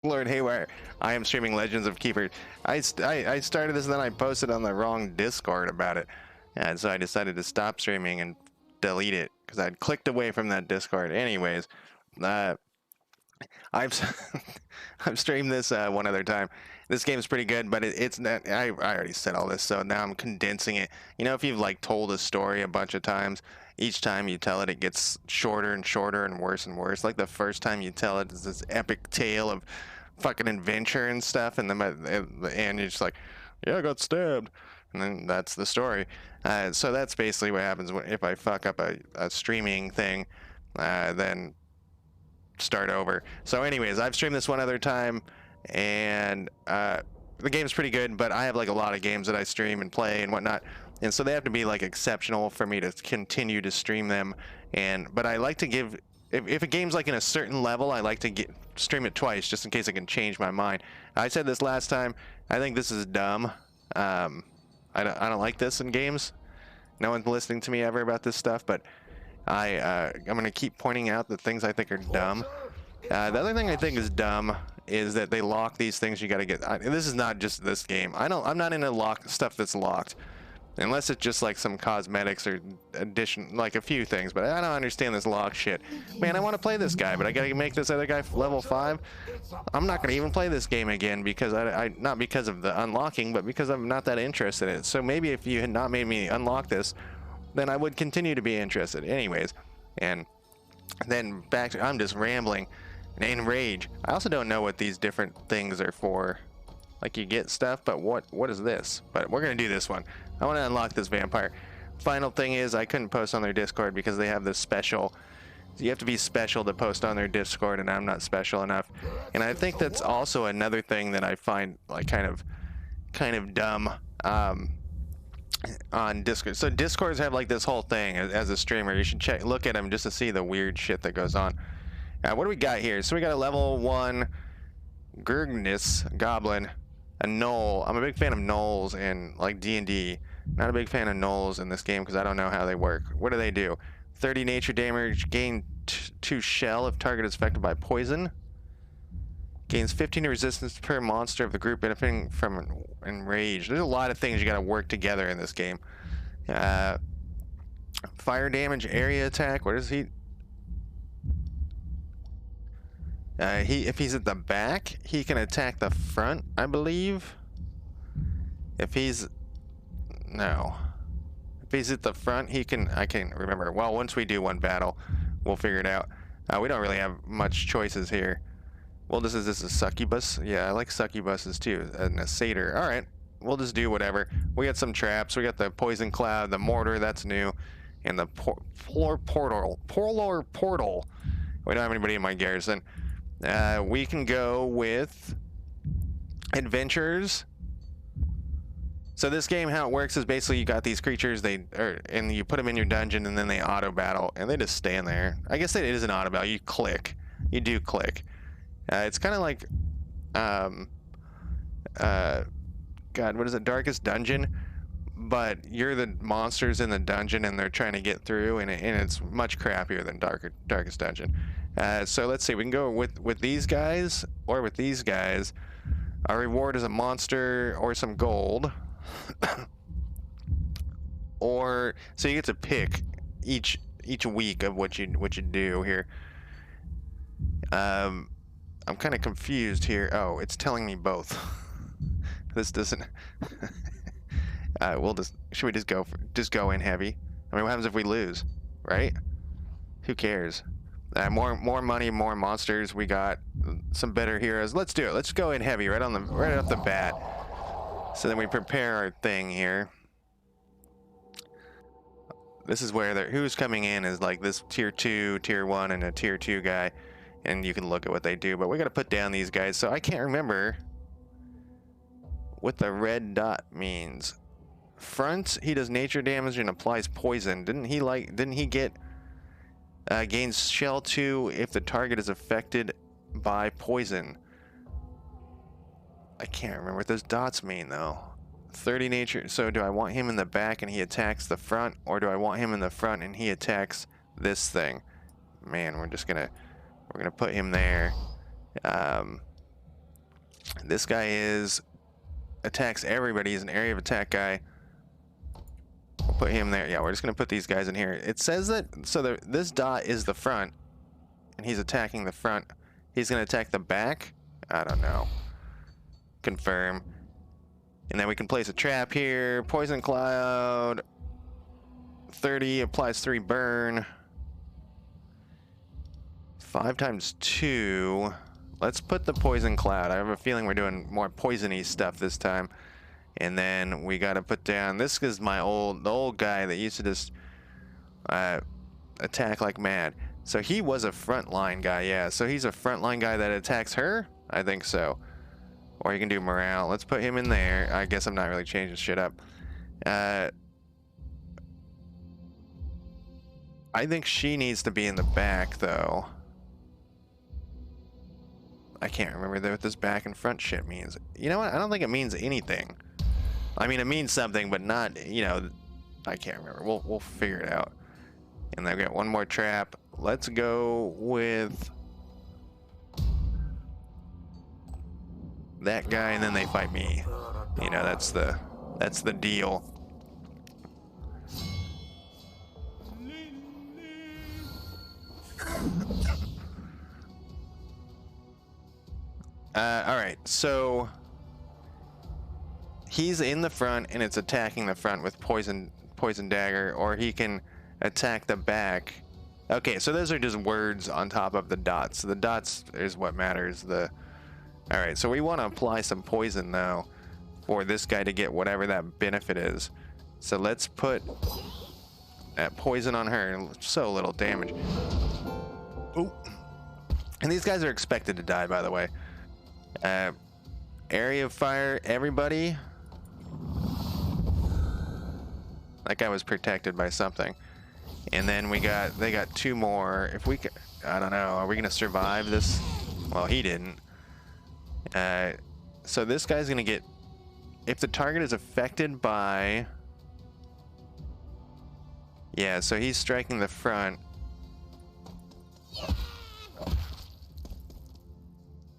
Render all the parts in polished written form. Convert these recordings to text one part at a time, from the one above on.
Lord Haywire, I am streaming Legends of Keeper. I started this and then I posted on the wrong Discord about it. And so I decided to stop streaming and delete it because I'd clicked away from that Discord. Anyways, uh, I've I've streamed this one other time. This game's pretty good, but it's not. I already said all this, so now I'm condensing it. You know, if you've like told a story a bunch of times, each time you tell it, it gets shorter and shorter and worse and worse. Like the first time you tell it is this epic tale of fucking adventure and stuff, and then at the end you're just like, yeah, I got stabbed, and then that's the story. So that's basically what happens if I fuck up a streaming thing, then start over. So anyways, I've streamed this one other time, and the game's pretty good, but I have like a lot of games that I stream and play and whatnot, and so they have to be like exceptional for me to continue to stream them. But I like to give, if a game's like in a certain level, I like to stream it twice just in case I can change my mind. I said this last time, I think this is dumb. I don't like this in games. No one's listening to me ever about this stuff, but I'm gonna keep pointing out the things I think are dumb. The other thing I think is dumb is that they lock these things you gotta get. This is not just this game. I'm not into lock stuff that's locked, unless it's just like some cosmetics or addition, like a few things. But I don't understand this lock shit. Man, I want to play this guy, but I gotta make this other guy level 5. I'm not gonna even play this game again because not because of the unlocking, but because I'm not that interested in it. So maybe if you had not made me unlock this, then I would continue to be interested. Anyways, and then back to, I'm just rambling and rage. I also don't know what these different things are for. Like you get stuff, but what is this? But we're gonna do this one. I want to unlock this vampire. Final thing is I couldn't post on their Discord because they have this special. You have to be special to post on their Discord, and I'm not special enough. And I think that's also another thing that I find like kind of dumb. On Discord. So Discords have like this whole thing as a streamer. You should look at them just to see the weird shit that goes on. What do we got here? So we got a level 1 Gurgnus Goblin, a Gnoll. I'm a big fan of Gnolls in like D&D. Not a big fan of Gnolls in this game because I don't know how they work. What do they do? 30 nature damage, gain 2 shell if target is affected by poison. Gains 15 resistance per monster of the group benefiting from enraged. There's a lot of things you gotta work together in this game. Fire damage, area attack. What is he? If he's at the back, he can attack the front, I believe. If he's at the front, he can. I can't remember. Well, once we do one battle, we'll figure it out. We don't really have much choices here. Well, this is a succubus. Yeah, I like succubuses too. And a satyr. All right, we'll just do whatever. We got some traps. We got the poison cloud, the mortar, that's new, and the polar portal. We don't have anybody in my garrison. We can go with adventures. So this game, how it works is basically you got these creatures, and you put them in your dungeon, and then they auto battle, and they just stand there. I guess it is an auto battle. You click. You do click. It's kind of like, God, what is it? Darkest Dungeon, but you're the monsters in the dungeon and they're trying to get through, and it's much crappier than Darkest Dungeon. So let's see, we can go with these guys or with these guys. Our reward is a monster or some gold, or so you get to pick each week of what you do here. I'm kind of confused here. Oh, it's telling me both. This doesn't. Should we just go in heavy? I mean, what happens if we lose, right? Who cares? More money, more monsters. We got some better heroes. Let's do it. Let's go in heavy right off the bat. So then we prepare our thing here. This is where who's coming in is like this tier 2, tier 1, and a tier 2 guy. And you can look at what they do, but we gotta put down these guys. So I can't remember what the red dot means. Front, he does nature damage and applies poison. Didn't he get gains shell 2 if the target is affected by poison? I can't remember what those dots mean though. 30 nature. So do I want him in the back and he attacks the front, or do I want him in the front and he attacks this thing? Man, we're gonna put him there. This guy attacks everybody. He's an area of attack guy. We'll put him there. Yeah, we're just gonna put these guys in here. It says that this dot is the front, and he's attacking the front. He's gonna attack the back. I don't know. Confirm. And then we can place a trap here. Poison cloud. 30 applies 3 burn. 5 times 2. Let's put the poison cloud. I have a feeling we're doing more poisony stuff this time. And then we gotta put down. This is the old guy that used to just attack like mad. So he was a frontline guy, yeah. So he's a frontline guy that attacks her? I think so. Or you can do morale. Let's put him in there. I guess I'm not really changing shit up. I think she needs to be in the back, though. I can't remember what this back and front shit means. You know what? I don't think it means anything. I mean, it means something, but not, you know, I can't remember. We'll figure it out. And then we got one more trap. Let's go with that guy, and then they fight me. You know, that's the deal. All right, so he's in the front, and it's attacking the front with poison dagger, or he can attack the back. Okay, so those are just words on top of the dots. The dots is what matters. All right, so we want to apply some poison though for this guy to get whatever that benefit is. So let's put that poison on her. So little damage. Oh, and these guys are expected to die, by the way. Area of fire, everybody. That guy was protected by something. And then they got 2 more. If we could, I don't know, are we gonna survive this? Well, he didn't. So this guy's gonna get, if the target is affected by, yeah, so he's striking the front.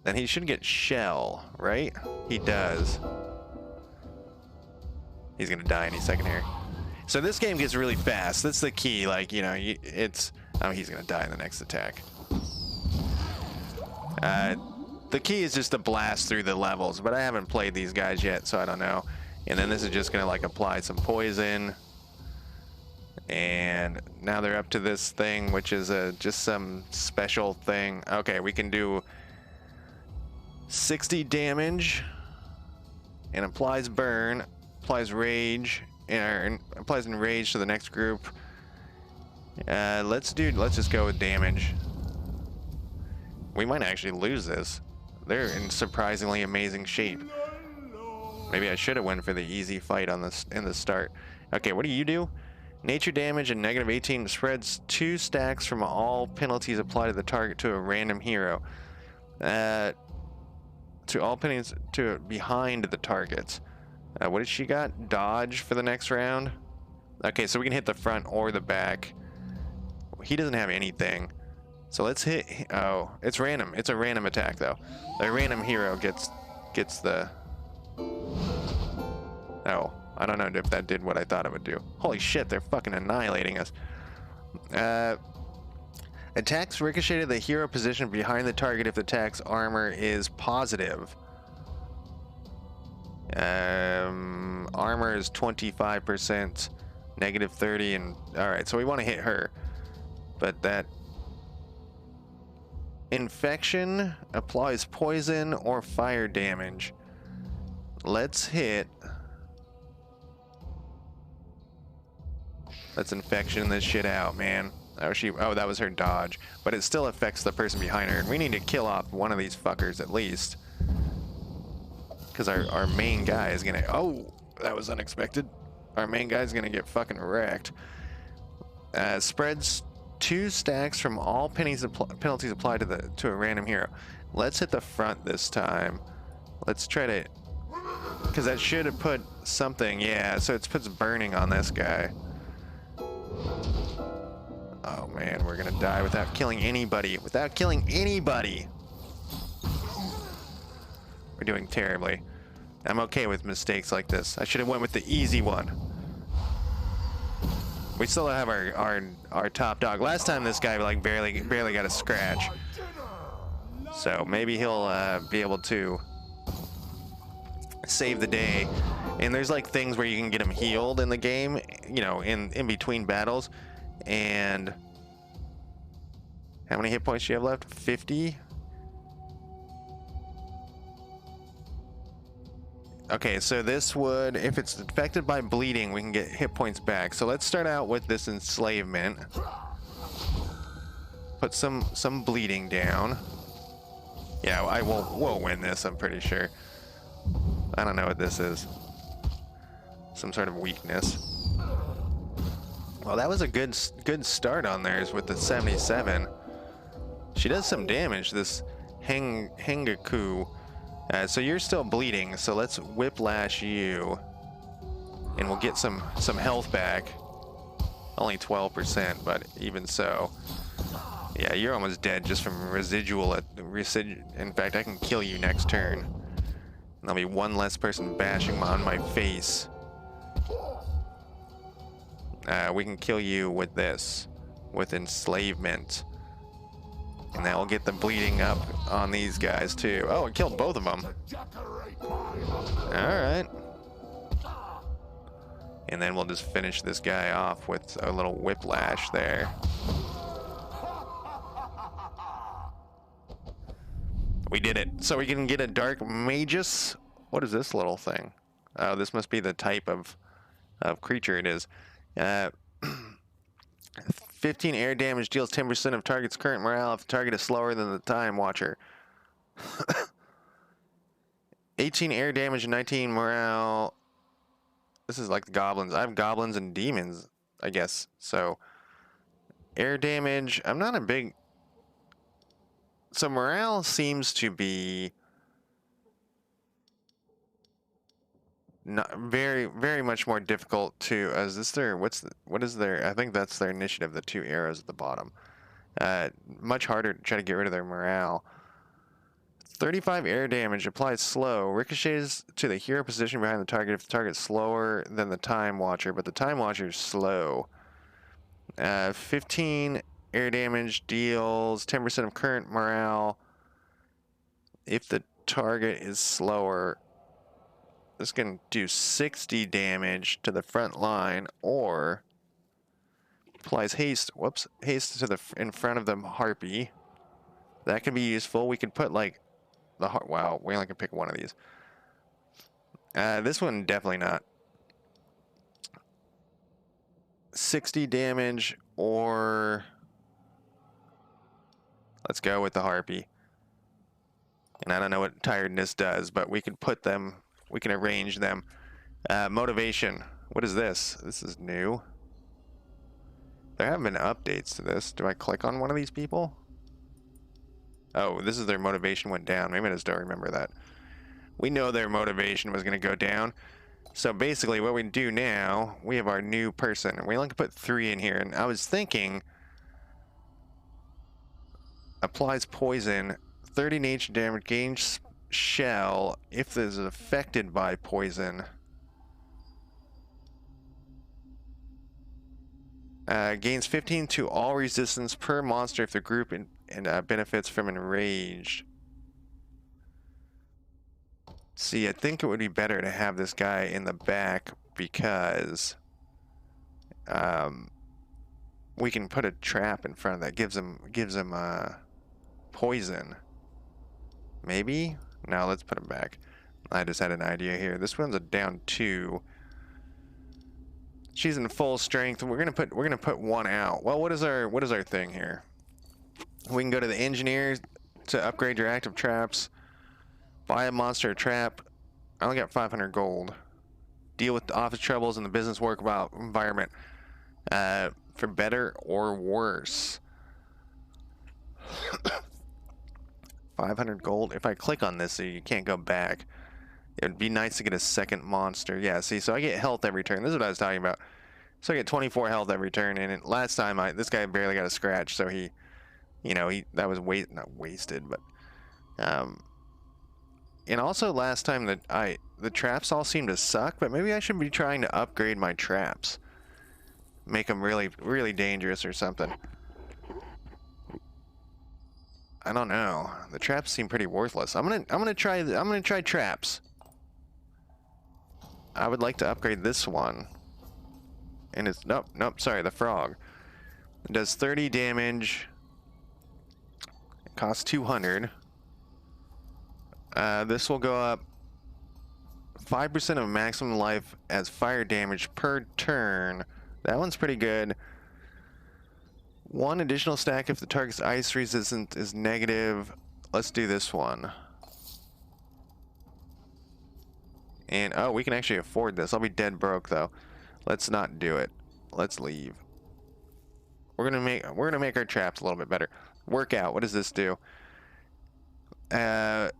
Then he should get shell, right? He does. He's gonna die any second here. So this game gets really fast. That's the key. Like, you know, oh, he's gonna die in the next attack. The key is just to blast through the levels, but I haven't played these guys yet, so I don't know. And then this is just gonna like apply some poison. And now they're up to this thing, which is just some special thing. Okay, we can do 60 damage and applies burn, applies rage, and applies enrage to the next group. Let's just go with damage. We might actually lose this. They're in surprisingly amazing shape. Maybe I should have went for the easy fight on this in the start. Okay, what do you do? Nature damage and negative 18 spreads 2 stacks from all penalties applied to the target to a random hero. To all penalties to behind the targets. What did she got? Dodge for the next round. Okay, so we can hit the front or the back. He doesn't have anything. So let's hit. Oh, it's random. It's a random attack though. The random hero gets the. Oh, I don't know if that did what I thought it would do. Holy shit, they're fucking annihilating us. Attacks ricochet to the hero position behind the target if the attack's armor is positive. Armor is 25%, negative 30, and alright, so we want to hit her. But that infection applies poison or fire damage. Let's infection this shit out, man. Oh, that was her dodge, but it still affects the person behind her, and we need to kill off one of these fuckers at least, because our main guy is gonna. Oh, that was unexpected. Our main guy's gonna get fucking wrecked. Spreads 2 stacks from all penalties applied to a random hero. Let's hit the front this time. Let's try to, because that should have put something. Yeah, so it puts burning on this guy. Oh man, we're gonna die without killing anybody. Without killing anybody. We're doing terribly. I'm okay with mistakes like this. I should have went with the easy one. We still have our top dog. Last time this guy like barely got a scratch. So maybe he'll be able to save the day. And there's like things where you can get him healed in the game, you know, in between battles. And how many hit points do you have left? 50? Okay, so this would, if it's affected by bleeding, we can get hit points back. So let's start out with this enslavement. Put some bleeding down. Yeah, we'll win this, I'm pretty sure. I don't know what this is. Some sort of weakness. Well, that was a good start on theirs with the 77. She does some damage, this Hengaku. So you're still bleeding, so let's whiplash you. And we'll get some health back. Only 12%, but even so. Yeah, you're almost dead just from residual. In fact, I can kill you next turn. And there'll be one less person bashing on my face. We can kill you with this. With enslavement. And that will get the bleeding up on these guys too. Oh, it killed both of them. Alright. And then we'll just finish this guy off with a little whiplash there. We did it. So we can get a Dark Magus. What is this little thing? Oh, this must be the type of creature it is. 15 air damage deals 10% of target's current morale if the target is slower than the Time Watcher. 18 air damage and 19 morale. This is like the goblins. I have goblins and demons, I guess. So, air damage. I'm not a big... So morale seems to be... not very much more difficult to. Is this their what is their? I think that's their initiative. The 2 arrows at the bottom. Much harder to try to get rid of their morale. 35 air damage applies slow. Ricochets to the hero position behind the target if the target's slower than the Time Watcher, but the Time Watcher is slow. 15 air damage deals 10% of current morale if the target is slower. This can do 60 damage to the front line, or applies haste. Whoops, haste to the in front of the harpy. That can be useful. We could put like the wow. We only can pick one of these. This one definitely not. 60 damage, or let's go with the harpy. And I don't know what tiredness does, but we can put them. We can arrange them. Motivation. What is this? This is new. There haven't been updates to this. Do I click on one of these people? Oh, this is their motivation went down. Maybe I just don't remember that. We know their motivation was going to go down. So basically what we do now, we have our new person. And we only can put 3 in here. And I was thinking... applies poison. 30 nature damage. Gains... shell if this is affected by poison. Gains 15 to all resistance per monster if the group benefits from enraged. See, I think it would be better to have this guy in the back because we can put a trap in front of that. Gives him poison. Maybe. Now let's put him back. I just had an idea here. This one's a down 2. She's in full strength. We're gonna put one out. Well, what is our thing here? We can go to the engineer to upgrade your active traps. Buy a monster trap. I only got 500 gold. Deal with the office troubles in the business work about environment. For better or worse. 500 gold. If I click on this, so you can't go back. It would be nice to get a second monster. Yeah, see, so I get health every turn. This is what I was talking about. So I get 24 health every turn, and last time this guy barely got a scratch, so he, you know, that was not wasted, but And also last time that the traps all seem to suck, but maybe I should be trying to upgrade my traps. Make them really, really dangerous or something. I don't know. The traps seem pretty worthless. I'm gonna try traps. I would like to upgrade this one. And it's nope, sorry, the frog. It does 30 damage. It costs 200. This will go up 5% of maximum life as fire damage per turn. That one's pretty good. One additional stack if the target's ice resistance is negative. Let's do this one. And oh, we can actually afford this. I'll be dead broke though. Let's not do it. Let's leave. We're gonna make our traps a little bit better. Workout. What does this do? A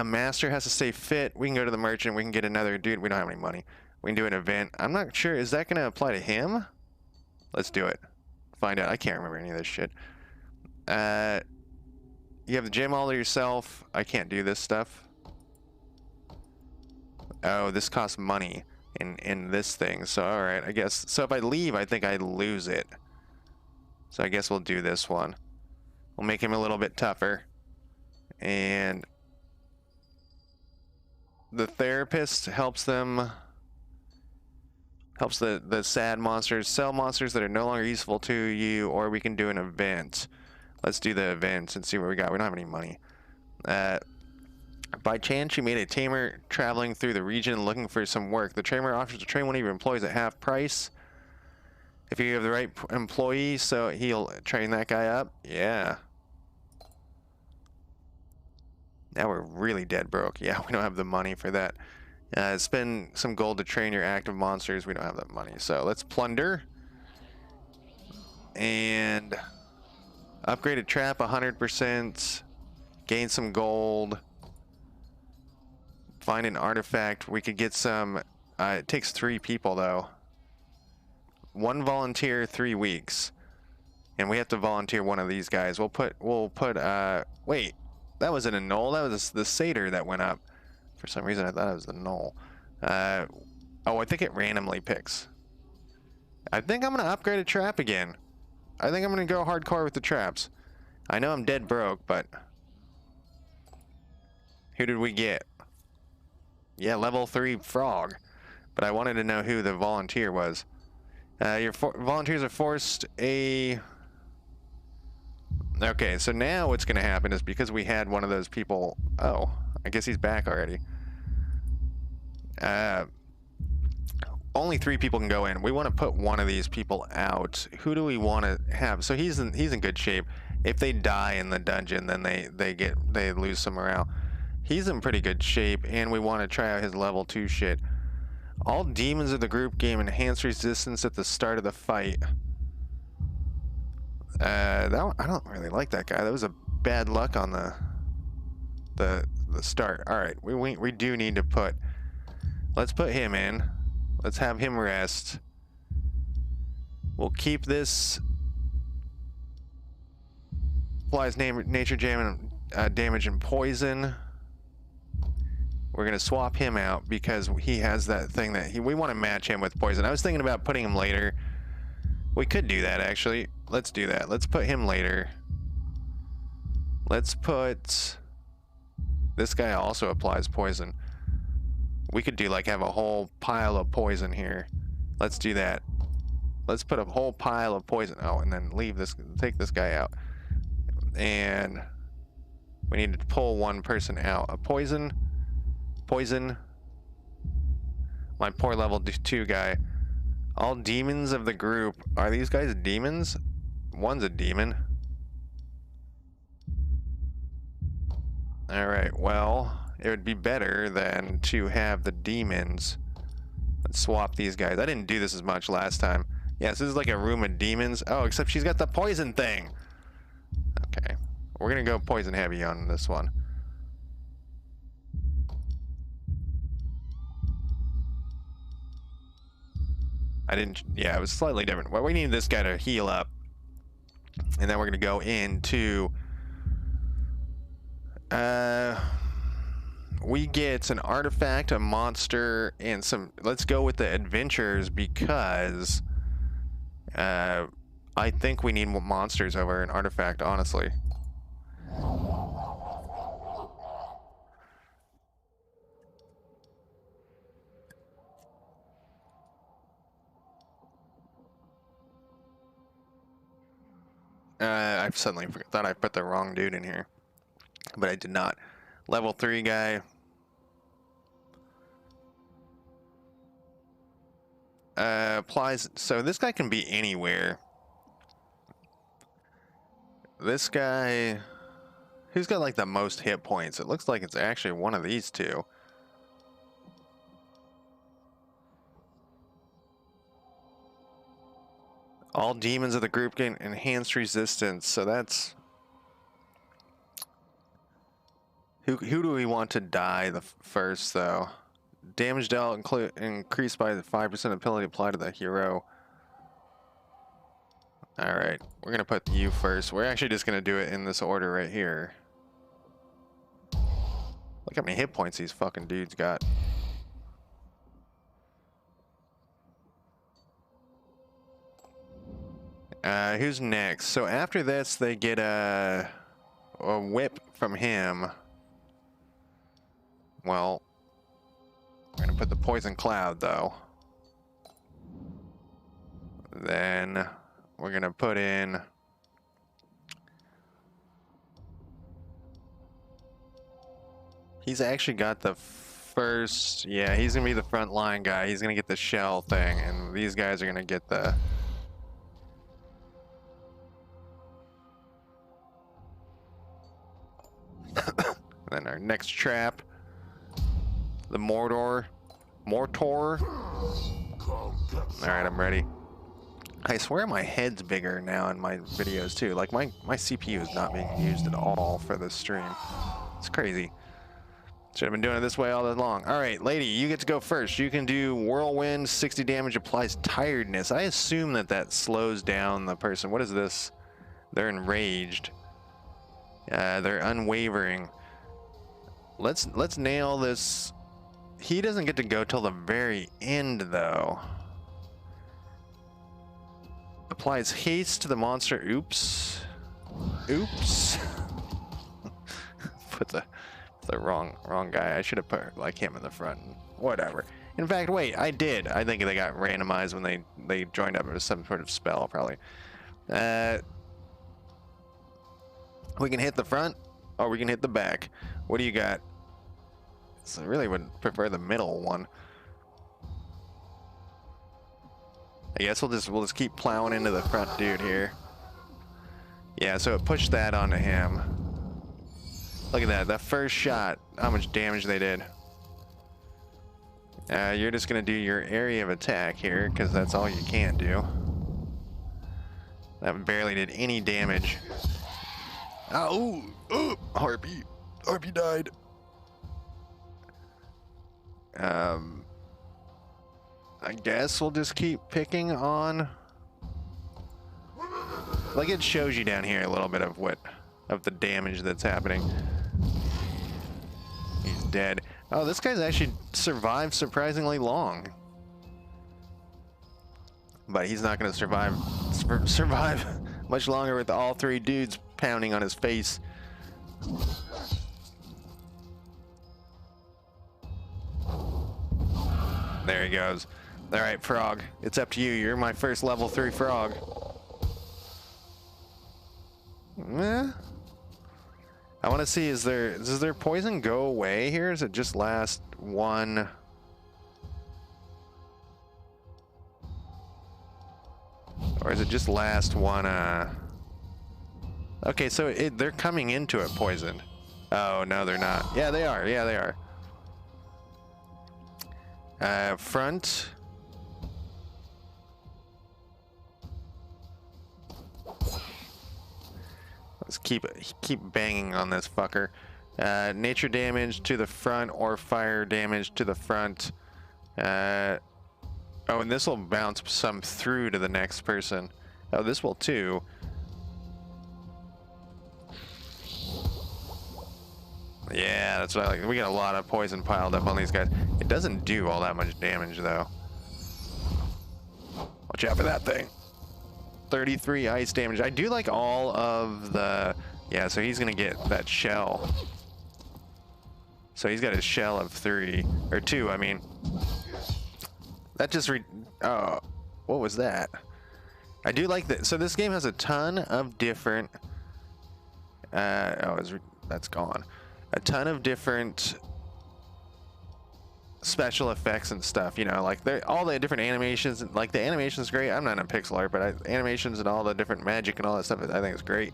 master has to stay fit. We can go to the merchant. We can get another dude. We don't have any money. We can do an event. I'm not sure. Is that gonna apply to him? Let's do it. Find out. I can't remember any of this shit. You have the gym all to yourself. I can't do this stuff. Oh, this costs money in this thing. So all right, I guess. So if I leave, I think I lose it. So I guess we'll do this one. We'll make him a little bit tougher. And the therapist helps them. Helps the sad monsters sell monsters that are no longer useful to you, or we can do an event. Let's do the event and see what we got. We don't have any money. By chance, you made a tamer traveling through the region looking for some work. The tamer offers to train one of your employees at half price. If you have the right employee, so he'll train that guy up. Yeah. Now we're really dead broke. Yeah, we don't have the money for that. Spend some gold to train your active monsters. We don't have that money. So let's plunder. And upgrade a trap 100%. Gain some gold. Find an artifact. We could get some. It takes 3 people though. 1 volunteer, 3 weeks. And we have to volunteer one of these guys. We'll put wait, that wasn't a null. That was the satyr that went up. For some reason, I thought it was the null. Oh, I think it randomly picks. I think I'm going to upgrade a trap again. I think I'm going to go hardcore with the traps. I know I'm dead broke, but... Who did we get? Yeah, level 3 frog. But I wanted to know who the volunteer was. Your volunteers are forced a... Okay, so now what's going to happen is because we had one of those people... Oh, I guess he's back already. Only 3 people can go in. We want to put one of these people out. Who do we want to have? So he's in good shape. If they die in the dungeon, then they lose some morale. He's in pretty good shape, and we want to try out his level 2 shit. All demons of the group gain enhanced resistance at the start of the fight. I don't really like that guy. That was a bad luck on the start. All right, we do need to put. Let's put him in. Let's have him rest. We'll keep this. Applies nature damage and poison. We're gonna swap him out because he has that thing that we want to match him with poison. I was thinking about putting him later. We could do that actually. Let's do that. Let's put him later. Let's put. This guy also applies poison. We could do like have a whole pile of poison here. Let's do that. Let's put a whole pile of poison. Oh, and then leave this. Take this guy out. And we need to pull one person out. A poison. Poison. My poor level 2 guy. All demons of the group. Are these guys demons? One's a demon. Alright, well, it would be better than to have the demons. Let's swap these guys. I didn't do this as much last time. Yes, this is like a room of demons. Oh, except she's got the poison thing. Okay. We're gonna go poison heavy on this one. Yeah, it was slightly different. Well, we need this guy to heal up. And then we're gonna go into we get an artifact, a monster, and some. Let's go with the adventures because I think we need monsters over an artifact, honestly. I suddenly thought I put the wrong dude in here, but I did not. Level 3 guy. Applies. So this guy can be anywhere. This guy, who's got like the most hit points? It looks like it's actually one of these two. All demons of the group gain enhanced resistance. So that's who do we want to die the first though? Damage dealt increased by the 5% ability applied to the hero. Alright, we're gonna put you first. We're actually just gonna do it in this order right here. Look how many hit points these fucking dudes got. Who's next? So after this, they get a whip from him. Well, we're gonna put the poison cloud though. Then we're gonna put in he's actually got the first, yeah, he's gonna be the front line guy. He's gonna get the shell thing, and these guys are gonna get the then our next trap, the Mortar. Alright, I'm ready. I swear my head's bigger now in my videos too. Like my CPU is not being used at all for this stream. It's crazy. Should have been doing it this way all that long. Alright, lady, you get to go first. You can do Whirlwind, 60 damage, applies tiredness. I assume that slows down the person. What is this? They're enraged. They're unwavering. Let's nail this. He doesn't get to go till the very end though. Applies haste to the monster. Oops. Put the wrong guy. I should have put like him in the front. Whatever. In fact, wait, I did. I think they got randomized when they joined up with some sort of spell, probably. We can hit the front, or we can hit the back. What do you got? So I really would prefer the middle one. I guess we'll just keep plowing into the front dude here. Yeah, so it pushed that onto him. Look at that, first shot, how much damage they did. You're just gonna do your area of attack here, because that's all you can do. That barely did any damage. Oh, Harpy died. I guess we'll just keep picking on. Like it shows you down here a little bit of the damage that's happening. He's dead. Oh, this guy's actually survived surprisingly long. But he's not going to survive much longer with all three dudes pounding on his face. There he goes. All right, Frog, it's up to you. You're my first level 3 frog. I want to see, does their poison go away here? Does it just last one? Or is it just last one? Okay, so they're coming into it poisoned. Oh, no, they're not. Yeah, they are. Yeah, they are. Front. Let's keep banging on this fucker. Nature damage to the front or fire damage to the front. Oh, and this will bounce some through to the next person. Oh, this will too. Yeah, that's what I like. We got a lot of poison piled up on these guys. It doesn't do all that much damage, though. Watch out for that thing. 33 ice damage. I do like all of the... Yeah, so he's going to get that shell. So he's got his shell of 3. Or 2, I mean. That just... Oh, what was that? I do like that. So this game has a ton of different... that's gone. A ton of different special effects and stuff, you know, like all the different animations. Like the animation's great. I'm not a pixel art, but animations and all the different magic and all that stuff, I think it's great.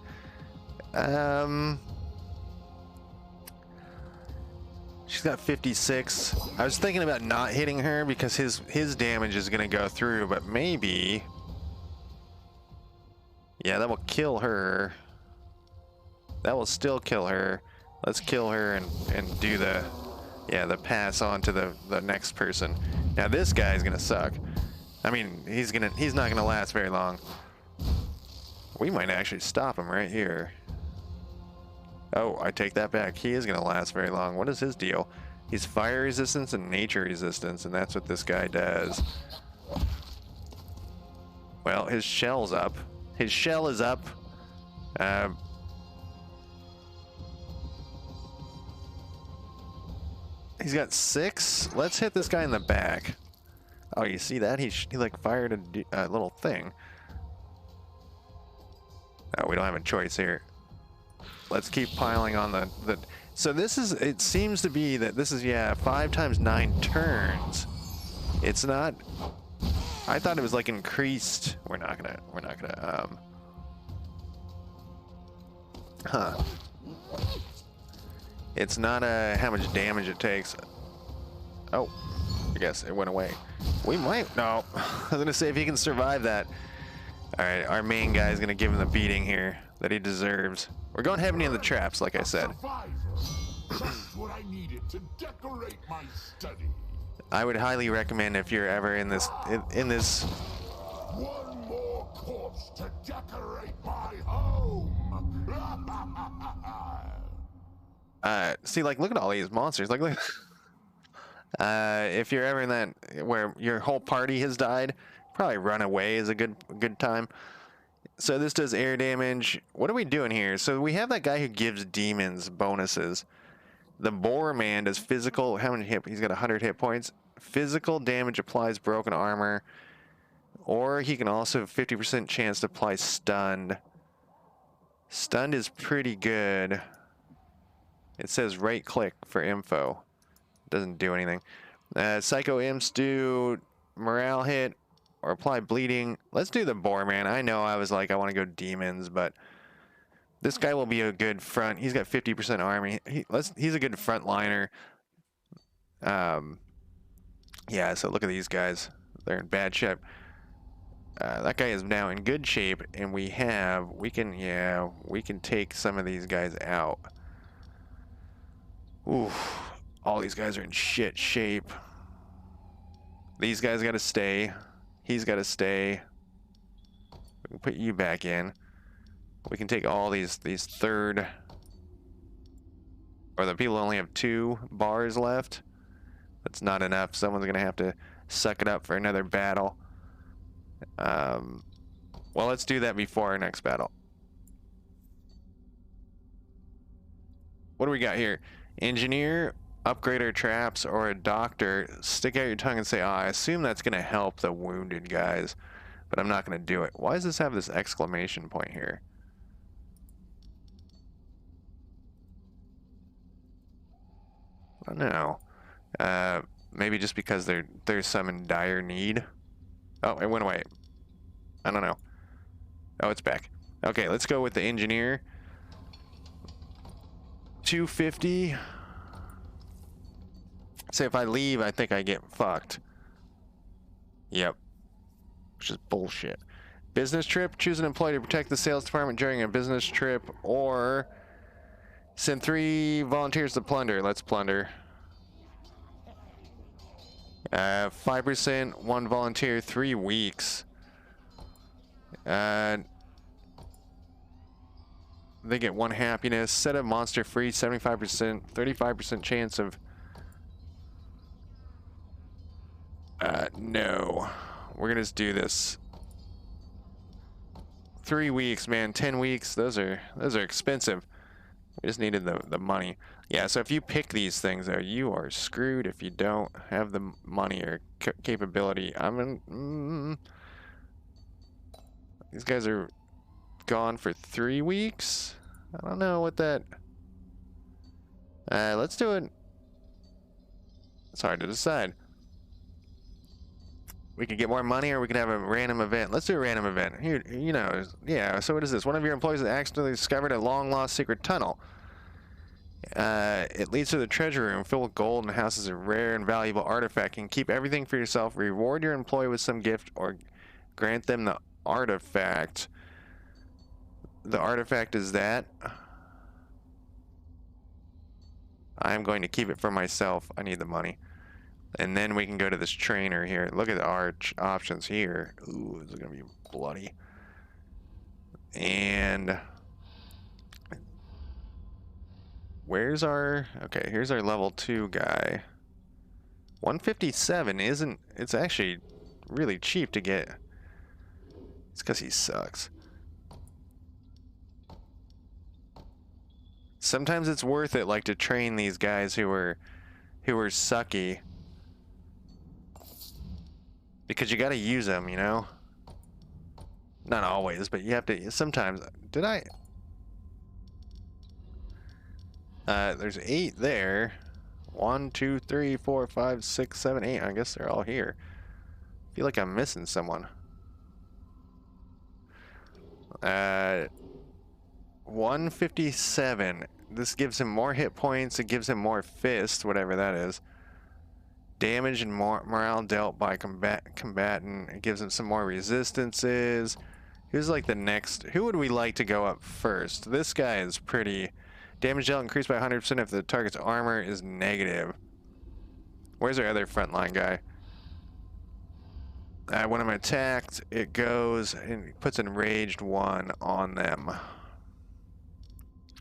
She's got 56. I was thinking about not hitting her because his damage is gonna go through, but maybe, yeah, that will kill her. That will still kill her. Let's kill her and do the pass on to the next person. Now this guy's gonna suck. I mean, he's not gonna last very long. We might actually stop him right here. Oh, I take that back. He is gonna last very long. What is his deal? He's fire resistance and nature resistance, and that's what this guy does. Well, his shell's up. His shell is up. He's got 6. Let's hit this guy in the back. Oh, you see that? He like fired a little thing. Oh, we don't have a choice here. Let's keep piling on the... So this is... It seems to be that this is, yeah, 5 times 9 turns. It's not... I thought it was like increased... We're not gonna... Huh. It's not how much damage it takes. Oh, I guess it went away. We might... No. I was going to say, if he can survive that. Alright, our main guy is going to give him the beating here that he deserves. We're going heavy in the traps, like I said. Just what I needed to decorate my study. I would highly recommend if you're ever in this... One more corpse to decorate my home. See, like, look at all these monsters. Like, look. If you're ever in that where your whole party has died, probably run away is a good time. So this does air damage. What are we doing here? So we have that guy who gives demons bonuses. The Boar Man does physical. How many hit? He's got 100 hit points. Physical damage applies broken armor, or he can also have 50% chance to apply stunned. Stunned is pretty good. It says right click for info. Doesn't do anything. Psycho Imps do morale hit or apply bleeding. Let's do the Boar Man. I know I was like, I want to go demons, but this guy will be a good front. He's got 50% army. He's a good front liner. Yeah, so look at these guys. They're in bad shape. That guy is now in good shape, and we can take some of these guys out. Ooh, all these guys are in shit shape. These guys got to stay. He's got to stay. We can put you back in. We can take all these third, or the people only have 2 bars left. That's not enough. Someone's gonna have to suck it up for another battle. Well, let's do that before our next battle. What do we got here? Engineer, upgrade our traps, or a doctor. Stick out your tongue and say, I assume that's gonna help the wounded guys, but I'm not gonna do it. Why does this have this exclamation point here? I don't know. Maybe just because there's some in dire need. Oh, it went away. I don't know. Oh, it's back. Okay, let's go with the engineer. 250. Say if I leave, I think I get fucked. Yep. Which is bullshit. Business trip. Choose an employee to protect the sales department during a business trip, or send 3 volunteers to plunder. Let's plunder. 5%, 1 volunteer, 3 weeks. they get 1 happiness. Set a monster free, 75%, 35% chance of... no. We're gonna just do this. 3 weeks, man. 10 weeks. Those are expensive. We just needed the money. Yeah, so if you pick these things, though, you are screwed if you don't have the money or capability. These guys are gone for 3 weeks? I don't know what that... let's do it. It's hard to decide. We could get more money, or we could have a random event. Let's do a random event. Here, you know, yeah, so what is this? One of your employees has accidentally discovered a long-lost secret tunnel. It leads to the treasure room filled with gold and houses a rare and valuable artifact. You can keep everything for yourself, reward your employee with some gift, or grant them the artifact. The artifact is that. I'm going to keep it for myself. I need the money. And then we can go to this trainer here. Look at our options here. Ooh, this is going to be bloody. And where's our... okay, here's our level 2 guy. 157 isn't... it's actually really cheap to get. It's because he sucks. Sometimes it's worth it, like, to train these guys who are sucky. Because you gotta use them, you know? Not always, but you have to sometimes. Did I? There's 8 there. 1, 2, 3, 4, 5, 6, 7, 8. I guess they're all here. I feel like I'm missing someone. 157. This gives him more hit points. It gives him more fist, whatever that is. Damage and morale dealt by combatant. It gives him some more resistances. Who's like the next? Who would we like to go up first? This guy is pretty. Damage dealt increased by 100% if the target's armor is negative. Where's our other frontline guy? When I'm attacked, it goes and puts enraged 1 on them.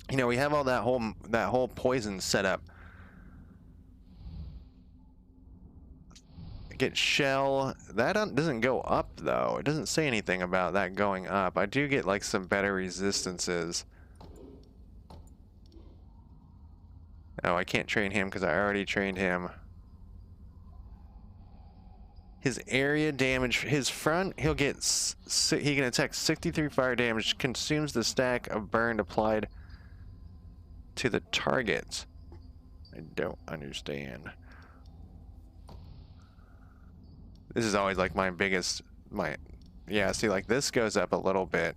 You know, we have all that whole poison set up. Get shell. That doesn't go up though. It doesn't say anything about that going up. I do get like some better resistances. Oh, I can't train him because I already trained him. His area damage, his front, he'll get he can attack 63 fire damage. Consumes the stack of burn applied to the target. I don't understand. This is always like my biggest, yeah, see, like this goes up a little bit.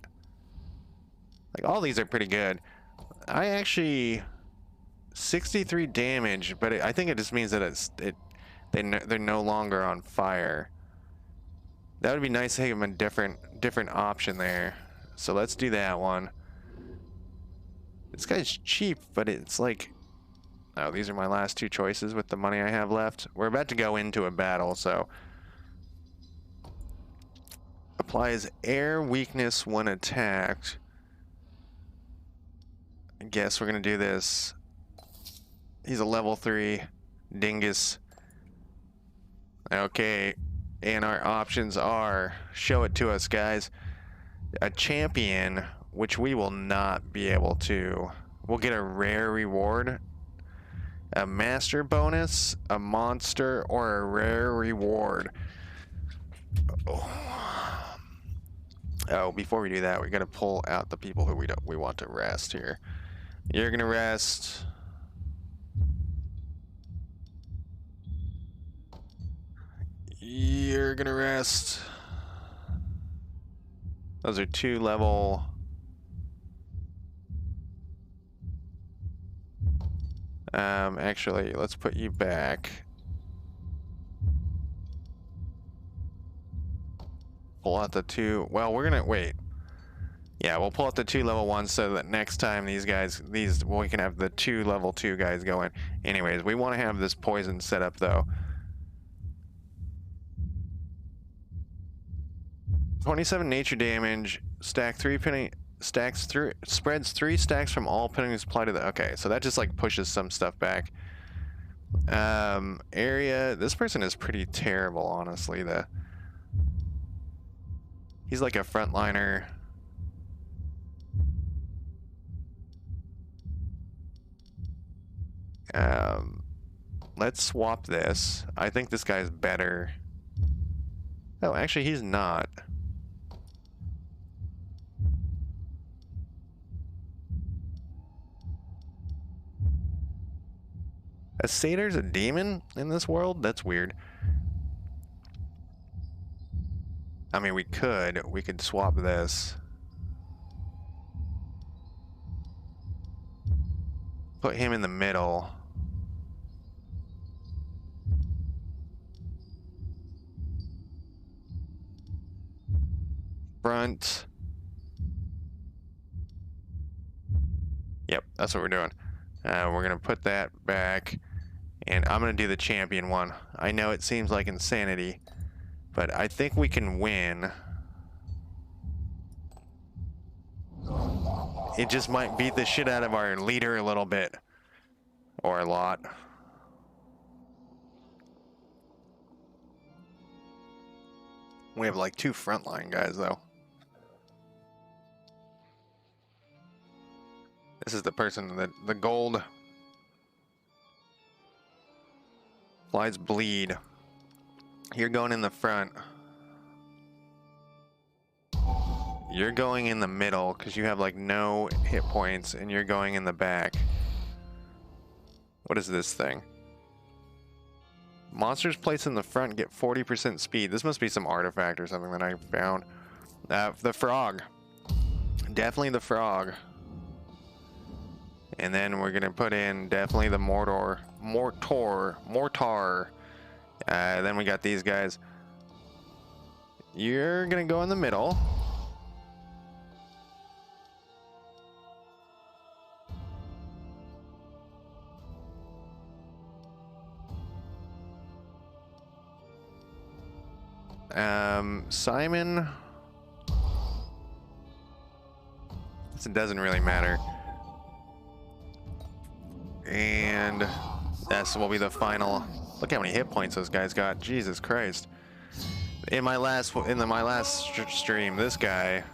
Like all these are pretty good. I actually, 63 damage, but I think it just means that they're no longer on fire. That would be nice to give them a different option there. So let's do that one. This guy's cheap, but it's like, oh, these are my last 2 choices with the money I have left. We're about to go into a battle, so. Applies air weakness when attacked. I guess we're gonna do this. He's a level 3 dingus. Okay, and our options are, show it to us, guys. A champion, which we will not be able to. We'll get a rare reward, a master bonus, a monster, or a rare reward. Oh, before we do that, we gotta pull out the people who we want to rest here. You're gonna rest. You're gonna rest. Those are 2 level. Actually, let's put you back. Pull out the 2. Well, we're gonna wait. Yeah, we'll pull out the 2 level 1s so that next time we can have the 2 level 2 guys going. Anyways, we want to have this poison set up though. 27 nature damage, stack 3 penny spreads 3 stacks from all putting supply to the. Okay, so that just like pushes some stuff back. Area. This person is pretty terrible, honestly. He's like a frontliner. Let's swap this. I think this guy's better. Oh, actually, he's not. A satyr's a demon in this world? That's weird. I mean, we could swap this. Put him in the middle. Front. Yep, that's what we're doing. We're gonna put that back, and I'm gonna do the champion one. I know it seems like insanity, but I think we can win. It just might beat the shit out of our leader a little bit, or a lot. We have like 2 frontline guys though. This is the person that the gold flies bleed. You're going in the front. You're going in the middle because you have like no hit points, and you're going in the back. What is this thing? Monsters placed in the front get 40% speed. This must be some artifact or something that I found. The frog. Definitely the frog. And then we're gonna put in definitely the mortar. Then we got these guys. You're gonna go in the middle. Simon. It doesn't really matter. And this will be the final. Look how many hit points those guys got. Jesus Christ. In my last stream, this guy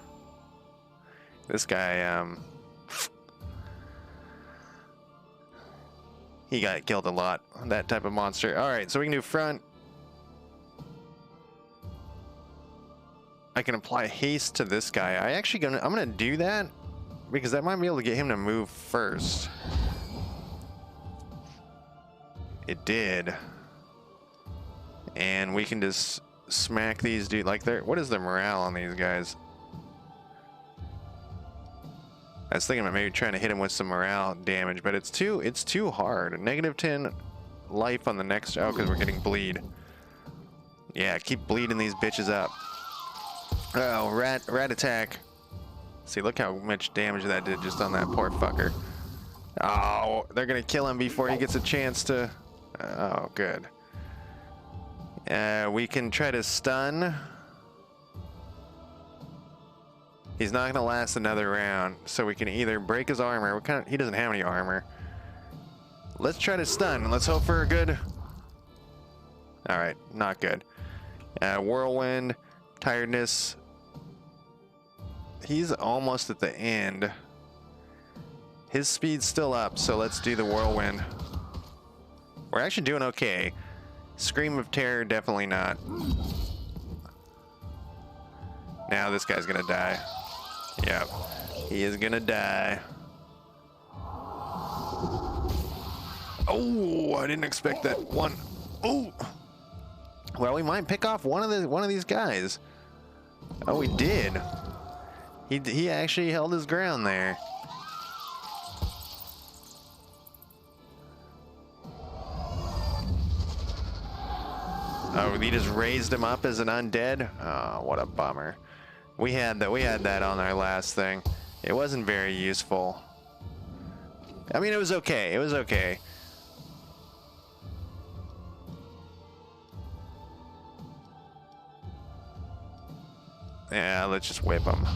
he got killed a lot. That type of monster. All right, so we can do front. I can apply haste to this guy. I'm gonna do that because that might be able to get him to move first. It did. And we can just smack these dudes. Like, what is the morale on these guys? I was thinking about maybe trying to hit him with some morale damage, but it's too hard. -10 life on the next. Oh, because we're getting bleed. Yeah, keep bleeding these bitches up. Oh, rat attack. See, look how much damage that did just on that poor fucker. Oh, they're gonna kill him before he gets a chance to. Oh, good. We can try to stun. He's not gonna last another round, so we can either break his armor. He doesn't have any armor. Let's try to stun. Let's hope for a good. All right, not good. Whirlwind, tiredness. He's almost at the end. His speed's still up, so let's do the whirlwind. We're actually doing okay. Scream of terror, definitely not. Now this guy's gonna die. Yep, he is gonna die. Oh, I didn't expect that one. Oh, well, we might pick off one of these guys. Oh, we did. He actually held his ground there. Oh, he just raised him up as an undead? Oh, what a bummer. We had that on our last thing. It wasn't very useful. I mean, it was okay. It was okay. Yeah, let's just whip him.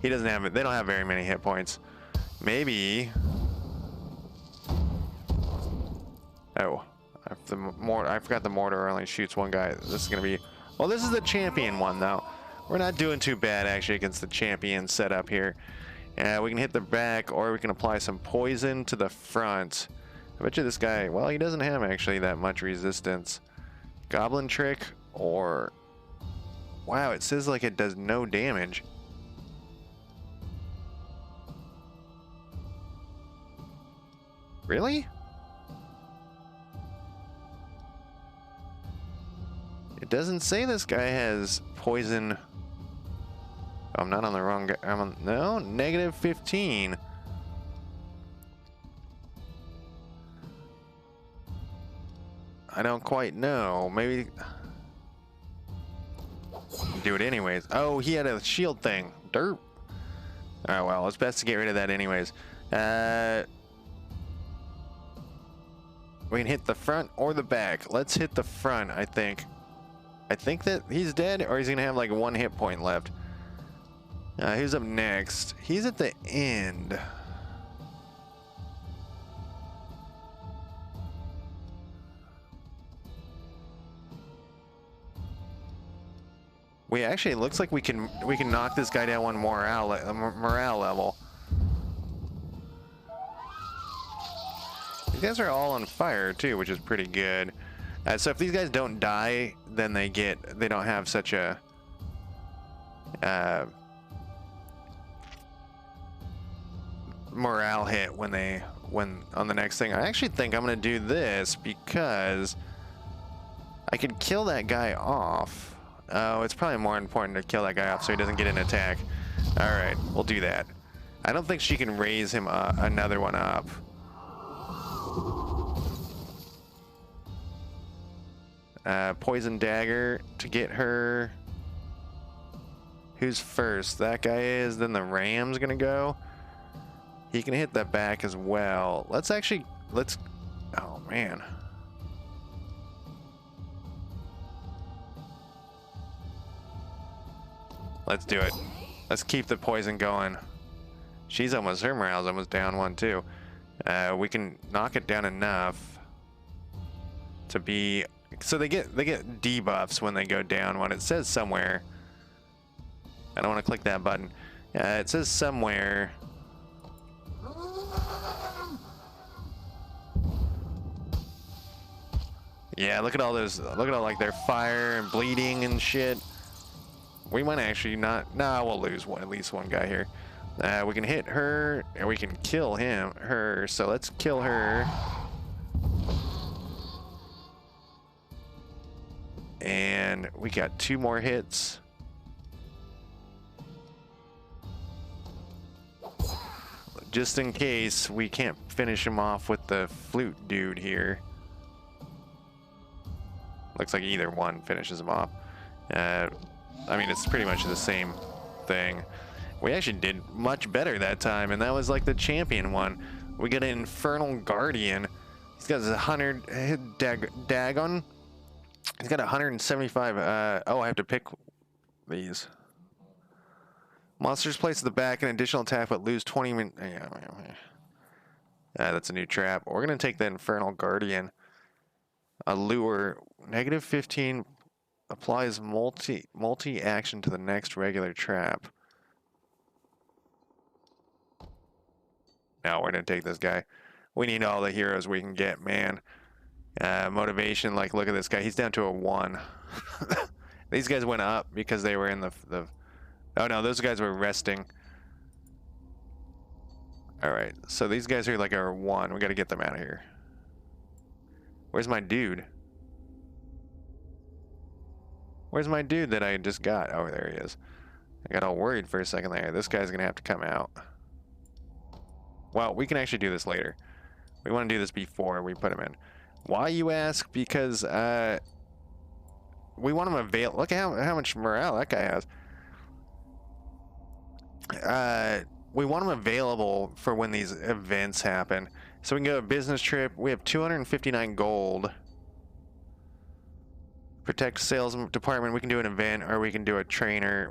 He doesn't have it. They don't have very many hit points. Maybe. Oh, I forgot the mortar only shoots one guy. This is gonna be. Well, this is the champion one though. We're not doing too bad actually against the champion setup here. We can hit the back, or we can apply some poison to the front. I bet you this guy. Well, he doesn't have actually that much resistance. Goblin trick or. Wow, it says like it does no damage. Really? It doesn't say this guy has poison. Oh, I'm not on the wrong guy. I'm on, no, negative 15. I don't quite know. Maybe do it anyways. Oh, he had a shield thing. Derp. Oh well, it's best to get rid of that anyways. We can hit the front or the back. Let's hit the front, I think. I think that he's dead, or he's gonna have like 1 hit point left. Who's up next? He's at the end. We actually, it looks like we can knock this guy down one morale level. These guys are all on fire too, which is pretty good. So if these guys don't die, then they don't have such a morale hit when on the next thing. I actually think I'm gonna do this because I could kill that guy off. Oh, it's probably more important to kill that guy off so he doesn't get an attack. All right, we'll do that. I don't think she can raise him another one up. Poison dagger to get her. Who's first? That guy is. Then the ram's gonna go. He can hit that back as well. Let's. Oh man. Let's do it. Let's keep the poison going. Her morale's almost down 1 too. We can knock it down enough to be. So they get debuffs when they go down 1. It says somewhere. I don't want to click that button. It says somewhere. Yeah, look at all those. Look at all like their fire and bleeding and shit. We might actually not. Nah, we'll lose at least one guy here. We can hit her and we can kill her. So let's kill her. And we got 2 more hits. Just in case we can't finish him off with the flute dude here. Looks like either one finishes him off. I mean, it's pretty much the same thing. We actually did much better that time, and that was like the champion one. We got an Infernal Guardian. He's got 100 Dagon. He's got 175. Oh, I have to pick these. Monsters placed at the back an additional attack, but lose 20 min. That's a new trap. We're gonna take the Infernal Guardian. Allure negative 15 applies multi action to the next regular trap. No, we're gonna take this guy. We need all the heroes we can get, man. Motivation, like look at this guy. He's down to a 1. These guys went up because they were in the. Oh no, those guys were resting. All right, so these guys are like our 1. We got to get them out of here. Where's my dude? Where's my dude that I just got? Oh, there he is. I got all worried for a second there. This guy's gonna have to come out. Well, we can actually do this later. We want to do this before we put him in. Why, you ask? Because we want him avail. Look at how much morale that guy has. We want them available for when these events happen. So we can go a business trip. We have 259 gold. Protect sales department. We can do an event, or we can do a trainer.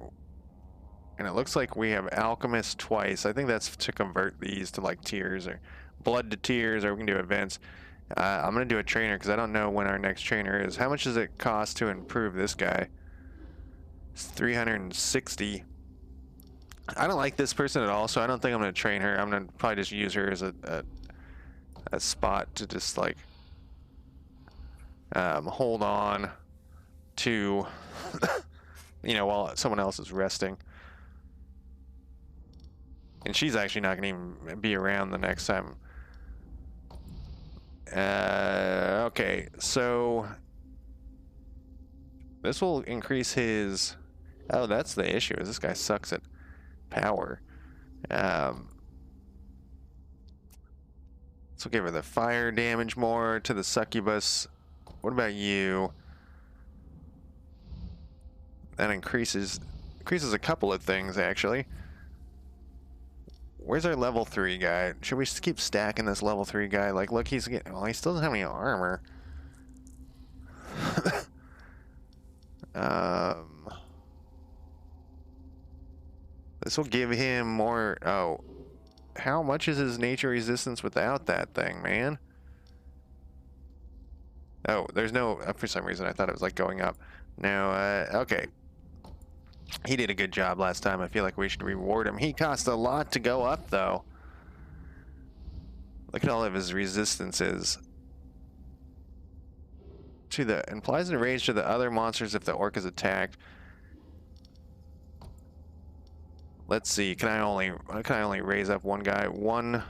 And it looks like we have Alchemist twice. I think that's to convert these to like tiers or blood to tiers, or we can do events. I'm going to do a trainer because I don't know when our next trainer is. How much does it cost to improve this guy? It's 360. I don't like this person at all, so I don't think I'm going to train her. I'm going to probably just use her as a spot to just like hold on to, you know, while someone else is resting. And she's actually not going to even be around the next time. Okay, so this will increase his... Oh, that's the issue, is this guy sucks at power. So we'll give her the fire damage more to the succubus. What about you? That increases a couple of things, actually. Where's our level 3 guy? Should we just keep stacking this level 3 guy? Like, look, he's getting... Well, he still doesn't have any armor. This will give him more... Oh. How much is his nature resistance without that thing, man? Oh, there's no... For some reason, I thought it was, like, going up. No, okay. He did a good job last time. I feel like we should reward him. He cost a lot to go up, though. Look at all of his resistances. To the... Implies a rage to the other monsters if the orc is attacked. Let's see. Can I only raise up one guy? One...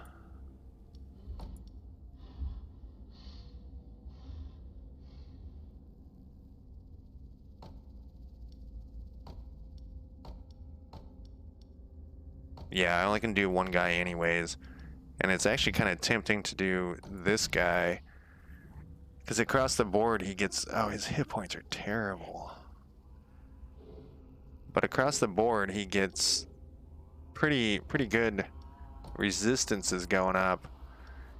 Yeah, I only can do one guy anyways. And it's actually kind of tempting to do this guy. Because across the board he gets... Oh, his hit points are terrible. But across the board he gets pretty good resistances going up.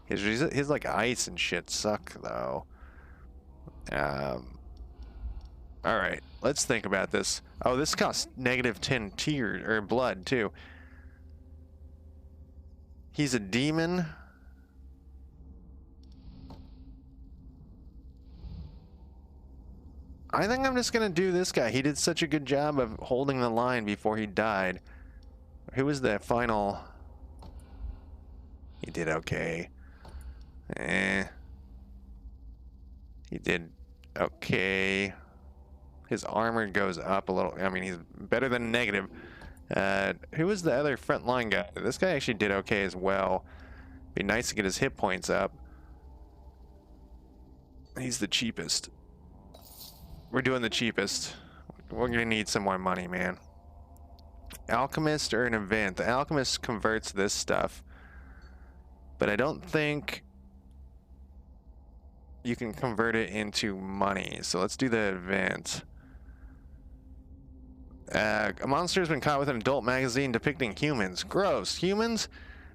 His like ice and shit suck though. Alright, let's think about this. Oh, this costs -10 tier or blood too. He's a demon. I think I'm just gonna do this guy. He did such a good job of holding the line before he died. Who was the final? He did okay. He did okay. His armor goes up a little. I mean, he's better than negative. Who was the other frontline guy? This guy actually did okay as well. Be nice to get his hit points up. He's the cheapest. We're doing the cheapest. We're gonna need some more money, man. Alchemist or an event? The alchemist converts this stuff, but I don't think you can convert it into money. So let's do the event. A monster has been caught with an adult magazine depicting humans. Gross. Humans?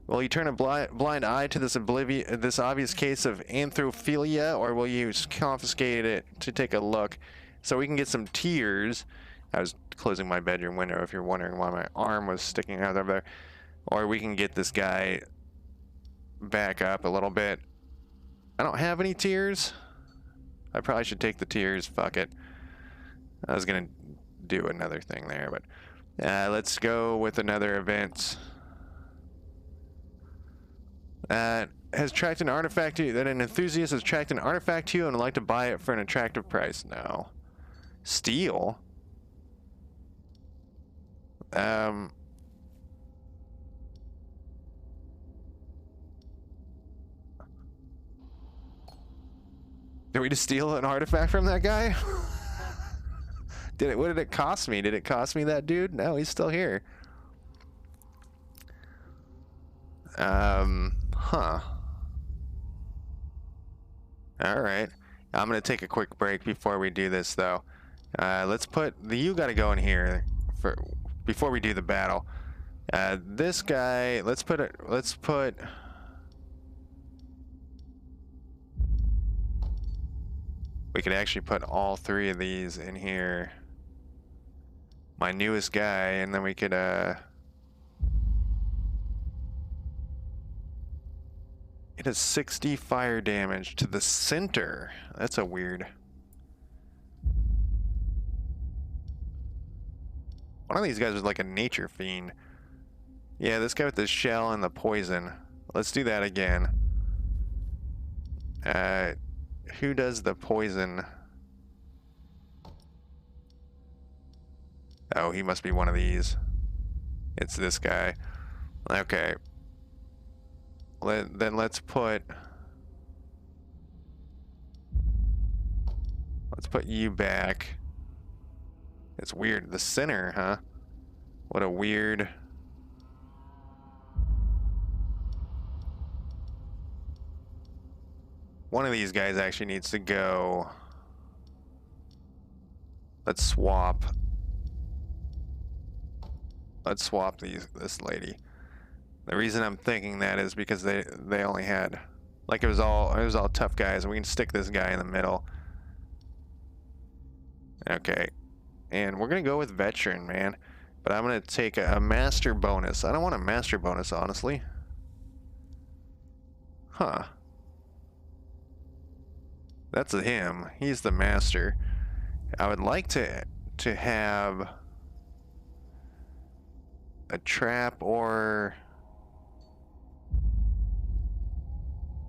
Will you turn a blind eye to this obvious case of anthrophilia, or will you confiscate it to take a look so we can get some tears? I was closing my bedroom window if you're wondering why my arm was sticking out over there. Or we can get this guy back up a little bit. I don't have any tears. I probably should take the tears. Fuck it. I was gonna do another thing there, but let's go with another event. Has tracked an artifact to you. That an enthusiast has tracked an artifact to you and would like to buy it for an attractive price. No. Steal? Did we just steal an artifact from that guy? What did it cost me? Did it cost me that dude? No, he's still here. Huh. Alright. I'm gonna take a quick break before we do this, though. Let's put... You gotta go in here before we do the battle. This guy... Let's put... We could actually put all three of these in here. my newest guy, and then we could it has 60 fire damage to the center. That's a weird. One of these guys was like a nature fiend. Yeah, this guy with the shell and the poison. Let's do that again. Who does the poison? Oh, he must be one of these. It's this guy. Okay. Then let's put you back. It's weird. The center, huh? What a weird. One of these guys actually needs to go. Let's swap. Let's swap this lady. The reason I'm thinking that is because they only had, like, it was all tough guys. We can stick this guy in the middle. Okay, and we're gonna go with veteran, man. But I'm gonna take a master bonus. I don't want a master bonus, honestly. Huh. That's him. He's the master. I would like to have a trap or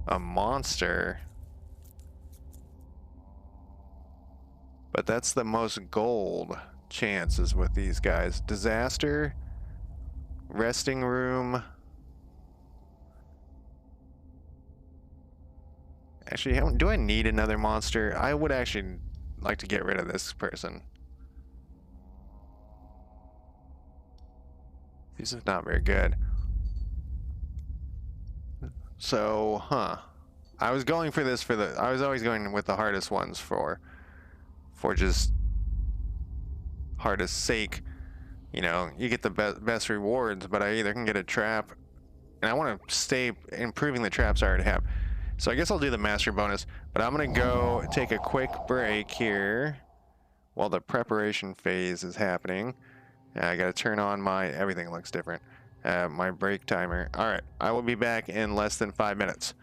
a monster. But that's the most gold chances with these guys. Disaster, resting room. Actually, do I need another monster? I would actually like to get rid of this person. This is not very good. So, huh. I was going for this I was always going with the hardest ones for just hardest sake. You know, you get the best rewards, but I either can get a trap, and I want to stay improving the traps I already have. So I guess I'll do the master bonus, but I'm gonna go take a quick break here while the preparation phase is happening. I gotta turn on everything looks different. My break timer. All right, I will be back in less than 5 minutes.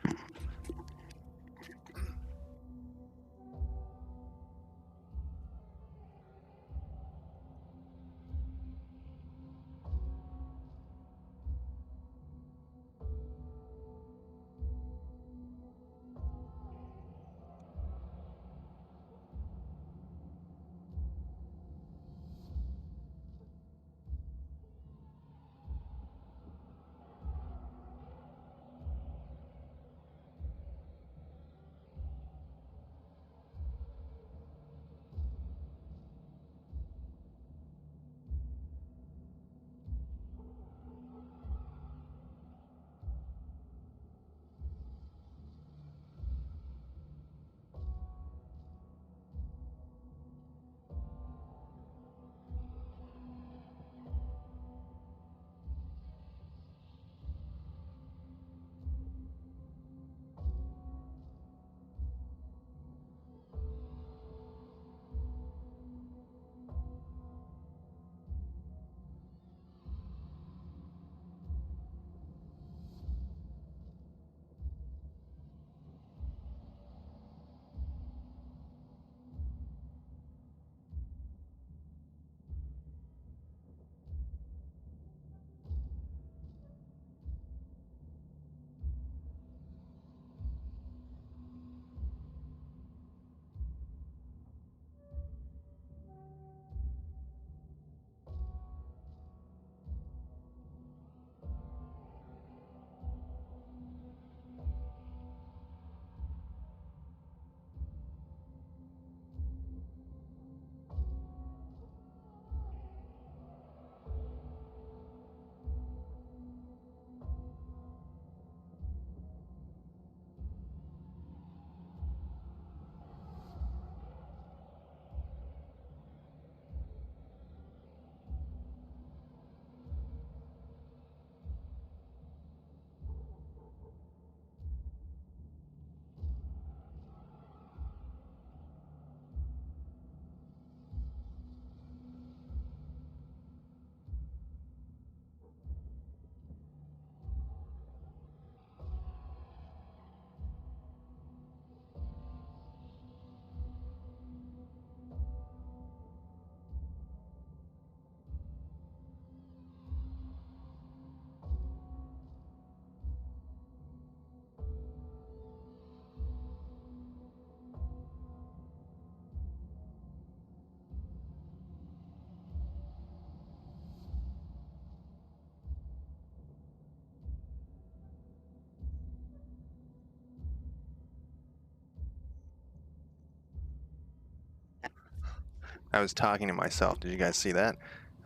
I was talking to myself. Did you guys see that?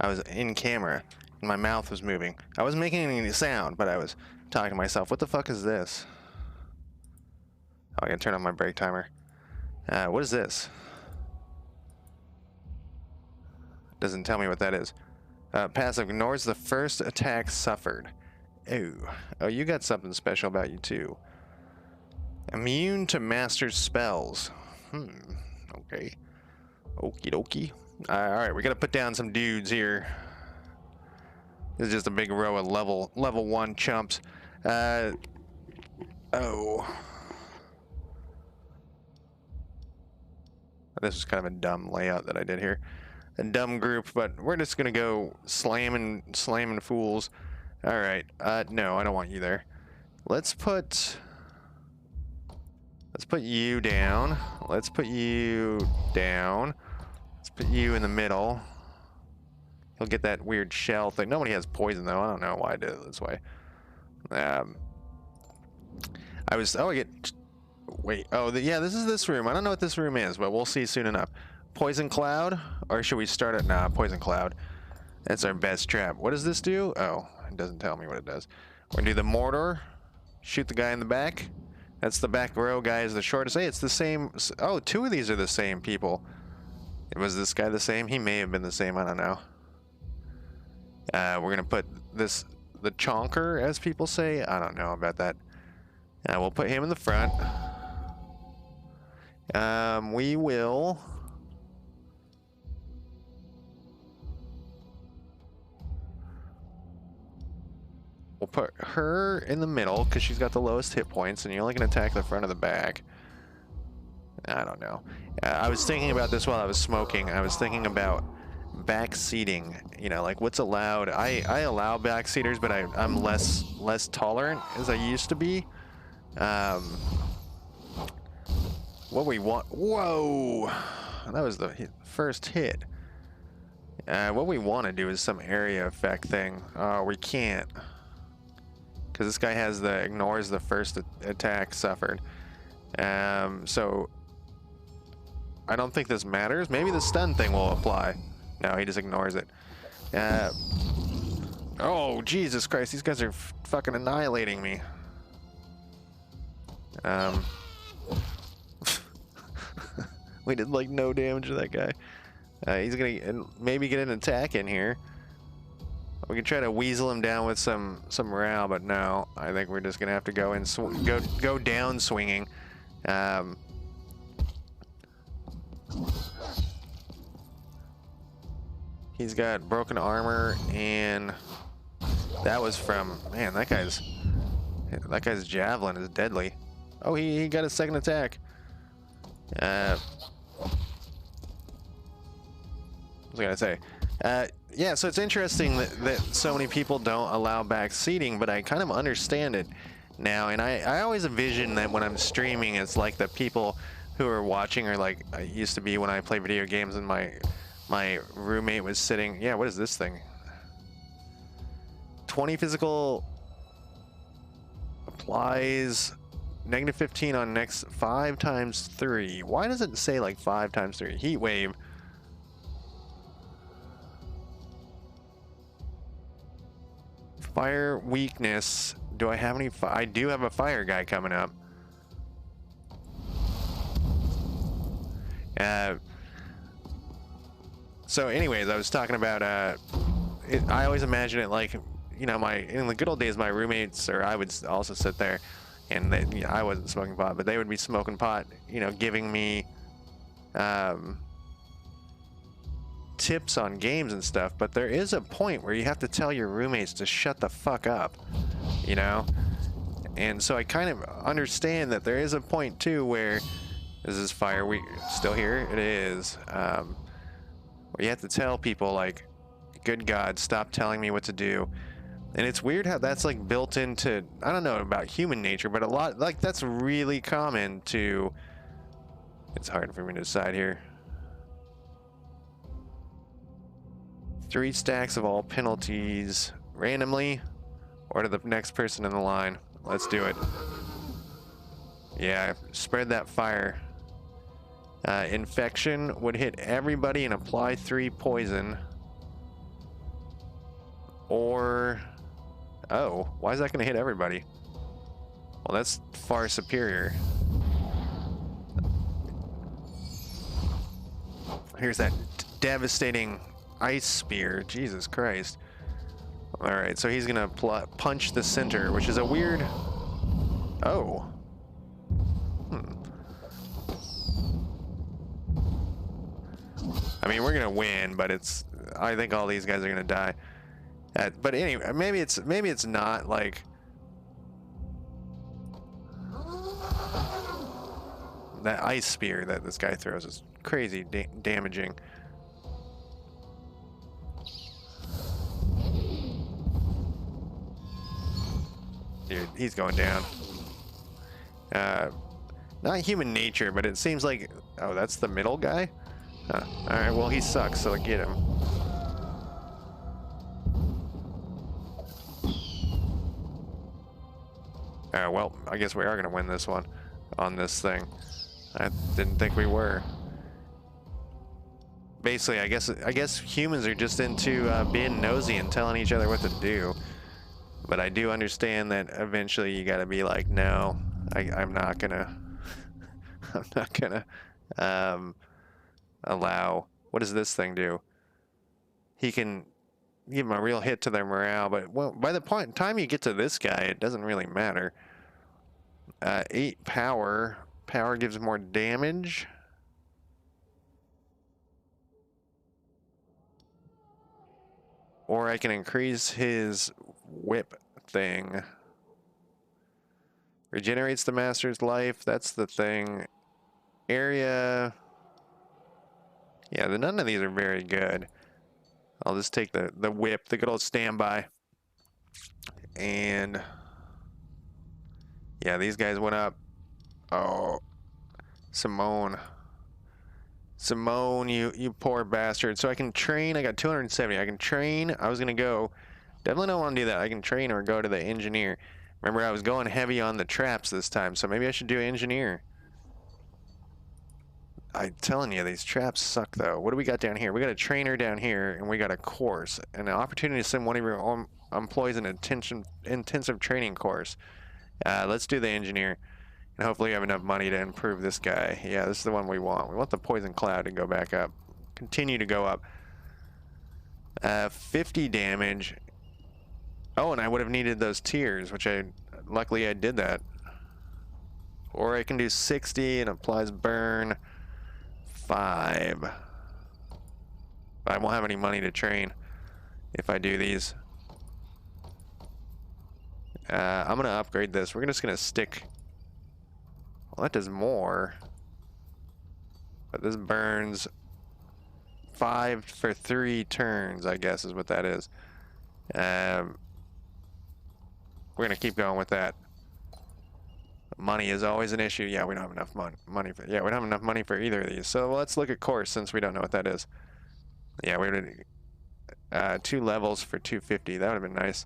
I was in camera, and my mouth was moving. I wasn't making any sound, but I was talking to myself. What the fuck is this? Oh, I gotta turn on my break timer. What is this? Doesn't tell me what that is. Passive ignores the first attack suffered. Oh, you got something special about you too. Immune to master's spells. Okay. Okie dokie. Alright, we gotta put down some dudes here. This is just a big row of level 1 chumps. Oh. This was kind of a dumb layout that I did here. A dumb group, but we're just gonna go slamming fools. Alright, no, I don't want you there. Let's put you down. Let's put you down. Let's put you in the middle. He'll get that weird shell thing. Nobody has poison though. I don't know why I did it this way. Yeah, this is this room. I don't know what this room is, but we'll see soon enough. Poison cloud, or should we start it? Nah, poison cloud. That's our best trap. What does this do? Oh, it doesn't tell me what it does. We're gonna do the mortar. Shoot the guy in the back. That's the back row guy is the shortest. Hey, it's the same. Oh, 2 of these are the same people. Was this guy the same? He may have been the same. I don't know. We're gonna put the chonker, as people say. I don't know about that. We'll put him in the front. We will. We'll put her in the middle because she's got the lowest hit points, and you're only gonna attack the front of the back. I don't know. I was thinking about this while I was smoking. I was thinking about back seating. You know, like what's allowed. I allow back seaters, but I'm less tolerant as I used to be. What we want. Whoa, that was the first hit. What we want to do is some area effect thing. We can't. Because this guy has ignores the first attack suffered. So I don't think this matters. Maybe the stun thing will apply. No, he just ignores it. Oh, Jesus Christ. These guys are fucking annihilating me. We did like no damage to that guy. He's gonna maybe get an attack in here. We can try to weasel him down with some morale, but no. I think we're just gonna have to go in, go down swinging. He's got broken armor, and that was from that guy's javelin is deadly. Oh, he got a second attack. What was I gonna say? Yeah, so it's interesting that so many people don't allow back seating, but I kind of understand it now. And I always envision that when I'm streaming, it's like the people who are watching are like I used to be when I play video games, and my roommate was sitting. Yeah, what is this thing? 20 physical applies. -15 on next 5 times 3. Why does it say like 5 times 3? Heat wave. Fire weakness. Do I have any? I do have a fire guy coming up. So anyways, I was talking about I always imagine it like, you know, in the good old days, my roommates, or I would also sit there, and I wasn't smoking pot, but they would be smoking pot, you know, giving me tips on games and stuff. But there is a point where you have to tell your roommates to shut the fuck up, you know. And so I kind of understand that there is a point too where is this fire still here? It is. Where you have to tell people like, good God, stop telling me what to do. And it's weird how that's like built into, I don't know about human nature, but a lot, like that's really common to, it's hard for me to decide here. 3 stacks of all penalties randomly or to the next person in the line. Let's do it. Yeah, spread that fire. Infection would hit everybody and apply 3 poison. Or... Oh, why is that going to hit everybody? Well, that's far superior. Here's that devastating ice spear. Jesus Christ. Alright, so he's going to punch the center, which is a weird... Oh. I mean, we're going to win, but it's... I think all these guys are going to die. But anyway, maybe it's not like... That ice spear that this guy throws is crazy damaging. Dude, he's going down. Not human nature, but it seems like... Oh, that's the middle guy? Alright, well, he sucks, so get him. Well, I guess we are going to win this one on this thing. I didn't think we were. Basically, I guess humans are just into being nosy and telling each other what to do. But I do understand that eventually you got to be like, no, I'm not gonna, I'm not gonna allow. What does this thing do? He can give him a real hit to their morale, but well, by the time you get to this guy, it doesn't really matter. 8 power. Power gives more damage. Or I can increase his whip thing. Regenerates the master's life. That's the thing. Area. Yeah, none of these are very good. I'll just take the whip, the good old standby. And yeah, these guys went up. Oh, Simone. Simone, you poor bastard. So I can train. I got 270. I can train. I was going to go. Definitely don't want to do that. I can train or go to the engineer. Remember, I was going heavy on the traps this time, so maybe I should do engineer. I'm telling you, these traps suck, though. What do we got down here? We got a trainer down here, and we got a course. And an opportunity to send one of your employees an intensive training course. Let's do the engineer. And hopefully we have enough money to improve this guy. Yeah, this is the one we want. We want the poison cloud to go back up. Continue to go up. 50 damage. Oh, and I would have needed those tiers, which luckily I did that. Or I can do 60 and applies burn 5. But I won't have any money to train if I do these. I'm gonna upgrade this. We're just gonna stick. Well, that does more. But this burns 5 for 3 turns, I guess is what that is. We're gonna keep going with that. Money is always an issue. Yeah, we don't have enough money for. Yeah, we don't have enough money for either of these. So let's look at course since we don't know what that is. Yeah, we would 2 levels for 250. That would have been nice.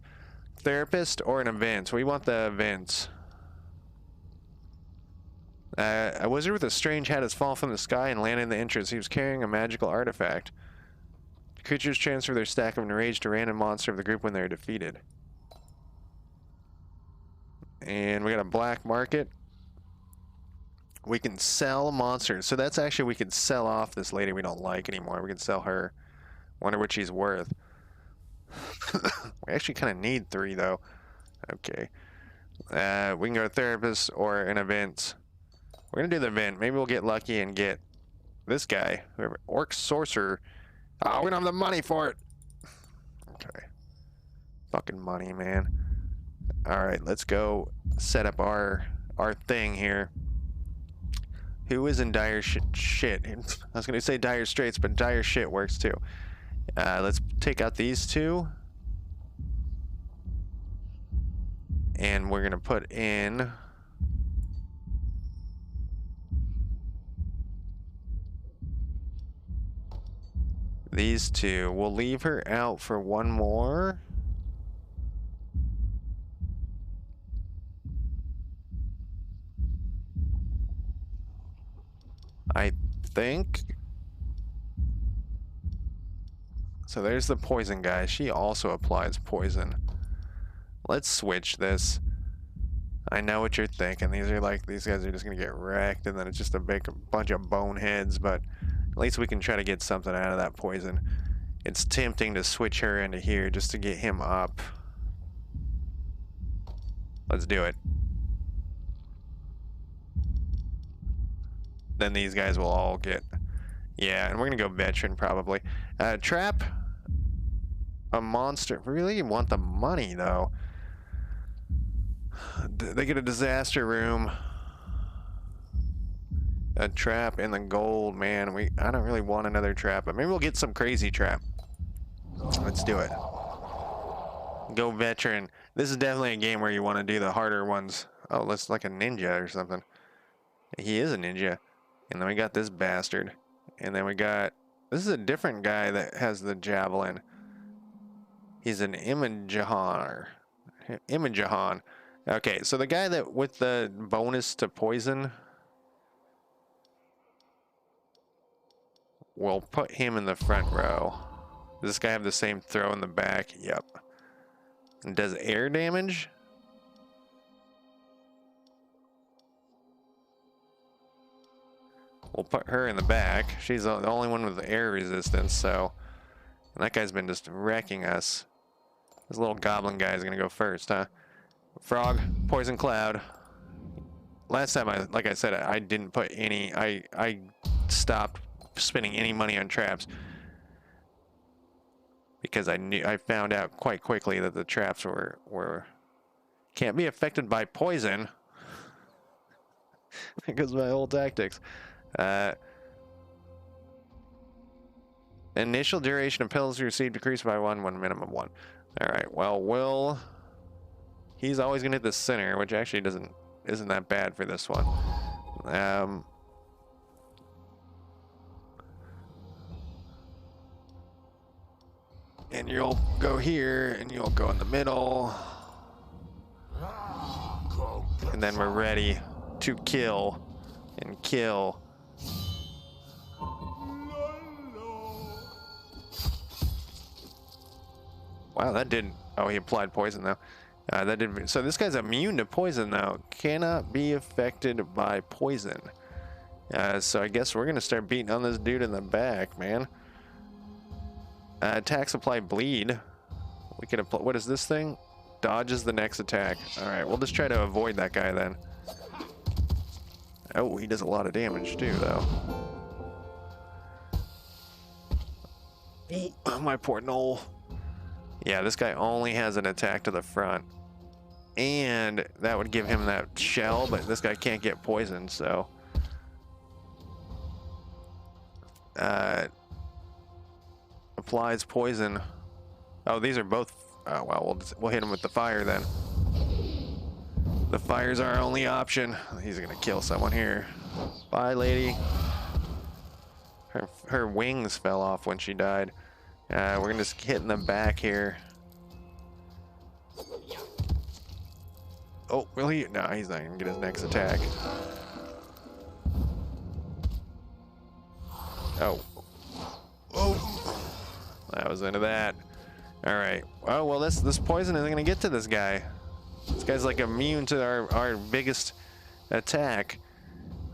Therapist or an event? We want the events. A wizard with a strange hat has fallen from the sky and landed in the entrance. He was carrying a magical artifact. Creatures transfer their stack of enraged to random monster of the group when they're defeated. And we got a black market. We can sell monsters. So that's actually, we could sell off this lady we don't like anymore. We can sell her. Wonder what she's worth. We actually kind of need 3 though. Okay. We can go to therapist or an event. We're gonna do the event. Maybe we'll get lucky and get this guy. Whoever. Orc sorcerer. Oh, we don't have the money for it. Okay. Fucking money, man. Alright, let's go set up our thing here. Who is in dire shit? I was gonna say dire straits, but dire shit works too. Let's take out these 2. And we're gonna put in these 2. We'll leave her out for 1 more. I think. So there's the poison guy. She also applies poison. Let's switch this. I know what you're thinking. These guys are just gonna get wrecked, and then it's just a big bunch of boneheads, but at least we can try to get something out of that poison. It's tempting to switch her into here just to get him up. Let's do it. Then these guys will all get... Yeah, and we're gonna go veteran probably. Trap a monster. We really want the money though. They get a disaster room. A trap and the gold, man. I don't really want another trap, but maybe we'll get some crazy trap. Let's do it. Go veteran. This is definitely a game where you want to do the harder ones. Oh, let's like a ninja or something. He is a ninja. And then we got this bastard. And then we got... This is a different guy that has the javelin. He's an Imajahan. Okay, so the guy that with the bonus to poison... We'll put him in the front row. Does this guy have the same throw in the back? Yep. And does air damage? We'll put her in the back. She's the only one with the air resistance, so... And that guy's been just wrecking us. This little goblin guy is gonna go first, huh? Frog, poison cloud. Last time, like I said, I didn't put any... I stopped spending any money on traps because I found out quite quickly that the traps were can't be affected by poison because of my old tactics. Initial duration of penalties received decreased by one minimum one. All right, well, he's always gonna hit the center, which actually isn't that bad for this one. And you'll go here, and you'll go in the middle. And then we're ready to kill and kill. Wow, that didn't... Oh, he applied poison, though. That didn't... So this guy's immune to poison, though. Cannot be affected by poison. So I guess we're going to start beating on this dude in the back, man. Attacks apply bleed. We can apply... What is this thing? Dodges the next attack. Alright, we'll just try to avoid that guy then. Oh, he does a lot of damage too, though. Oh, my poor Knoll. Yeah, this guy only has an attack to the front. And that would give him that shell, but this guy can't get poisoned, so... applies poison. Oh, these are both... Oh, well, we'll hit him with the fire then. The fire's our only option. He's gonna kill someone here. Bye, lady. Her wings fell off when she died. We're gonna just hit in the back here. Oh, will he? No, he's not gonna get his next attack. Oh. Oh. That was into that. Alright. Oh, well, this poison isn't gonna get to this guy. This guy's like immune to our biggest attack.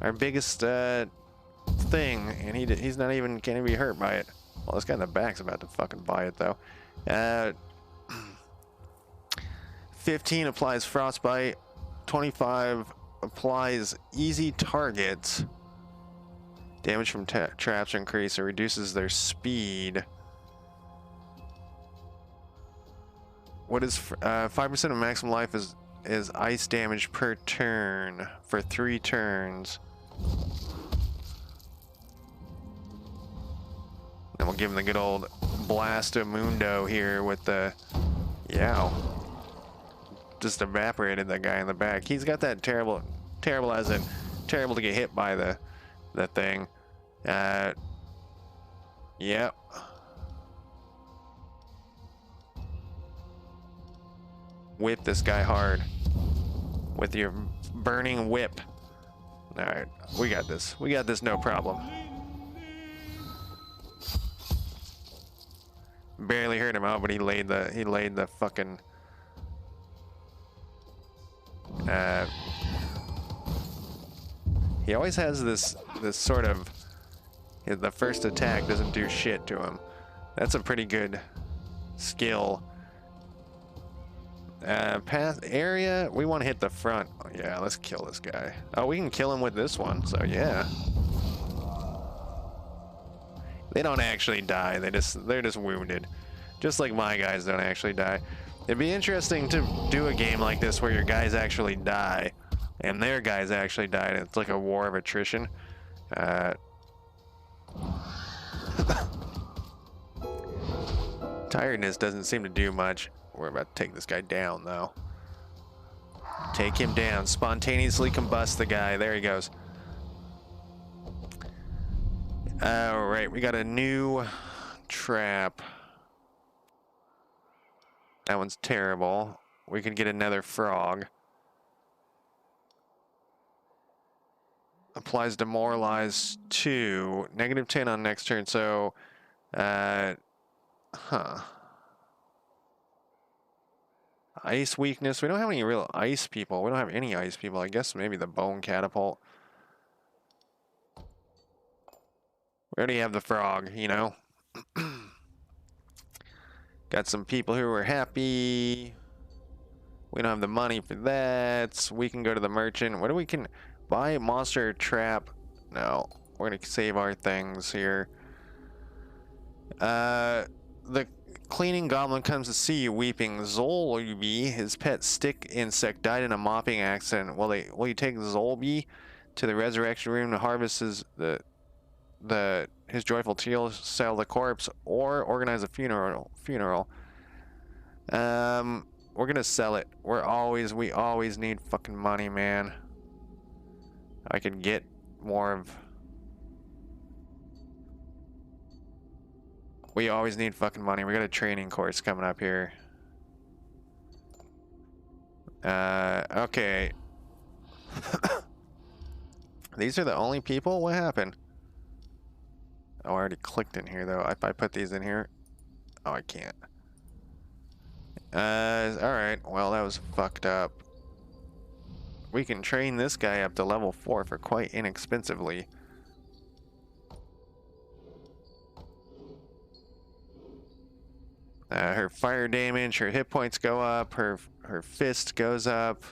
Our biggest thing. And he's not even, can't even be hurt by it. Well, this guy in the back's about to fucking buy it, though. 15 applies frostbite. 25 applies easy targets. Damage from traps increase. It reduces their speed. What is 5% of maximum life is ice damage per turn for 3 turns. Then we'll give him the good old Blastamundo here with the... Yeah. Just evaporated that guy in the back. He's got that terrible as in terrible to get hit by the thing. Yep. Whip this guy hard with your burning whip. All right, we got this. We got this, no problem. Barely hurt him out, but he laid the fucking he always has this sort of, the first attack doesn't do shit to him. That's a pretty good skill. Path area, we want to hit the front. Oh, yeah, let's kill this guy. Oh, we can kill him with this one, so yeah. They don't actually die, they're just wounded. Just like my guys don't actually die. It'd be interesting to do a game like this where your guys actually die and their guys actually die. It's like a war of attrition. Tiredness doesn't seem to do much. We're about to take this guy down, though. Take him down. Spontaneously combust the guy. There he goes. Alright, we got a new trap. That one's terrible. We can get another frog. Applies demoralize 2. -10 on next turn, so... Ice weakness. We don't have any real ice people. We don't have any ice people. I guess maybe the bone catapult. We already have the frog, you know. Got some people who are happy. We don't have the money for that. We can go to the merchant. What do we can buy? Monster trap. No, we're gonna save our things here. The cleaning goblin comes to see you weeping. Zolby, his pet stick insect, died in a mopping accident. Will you take Zolby to the resurrection room to harvest his joyful teal, sell the corpse, or organize a funeral? We're gonna sell it. We always need fucking money, man. I could get more of. We always need fucking money. We got a training course coming up here. Okay. These are the only people? What happened? Oh, I already clicked in here, though. If I put these in here... Oh, I can't. Alright. Well, that was fucked up. We can train this guy up to level 4 for quite inexpensively. Her fire damage, her hit points go up, her fist goes up.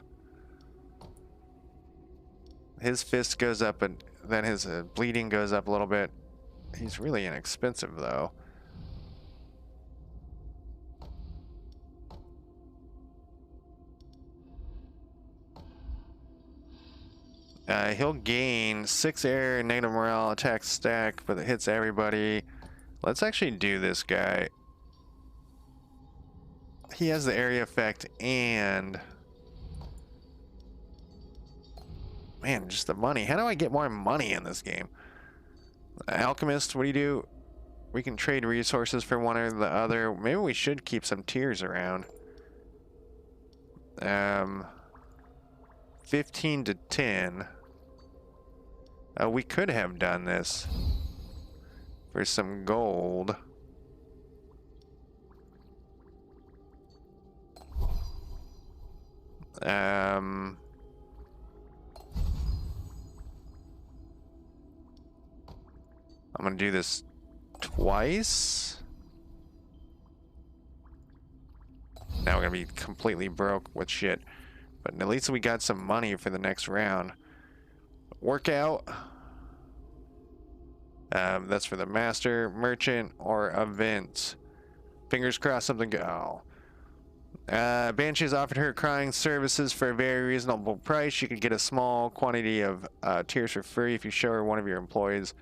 His fist goes up, and then his bleeding goes up a little bit. He's really inexpensive, though. He'll gain 6 air and negative morale, attack stack, but it hits everybody. Let's actually do this guy. He has the area effect and... Man, just the money. How do I get more money in this game? Alchemist, what do you do? We can trade resources for one or the other. Maybe we should keep some tiers around. 15 to 10. We could have done this for some gold. I'm gonna do this twice. Now we're gonna be completely broke with shit. But at least we got some money for the next round. Workout. That's for the master, merchant, or event. Fingers crossed something go. Banshee has offered her crying services for a very reasonable price. She can get a small quantity of tears for free if you show her one of your employees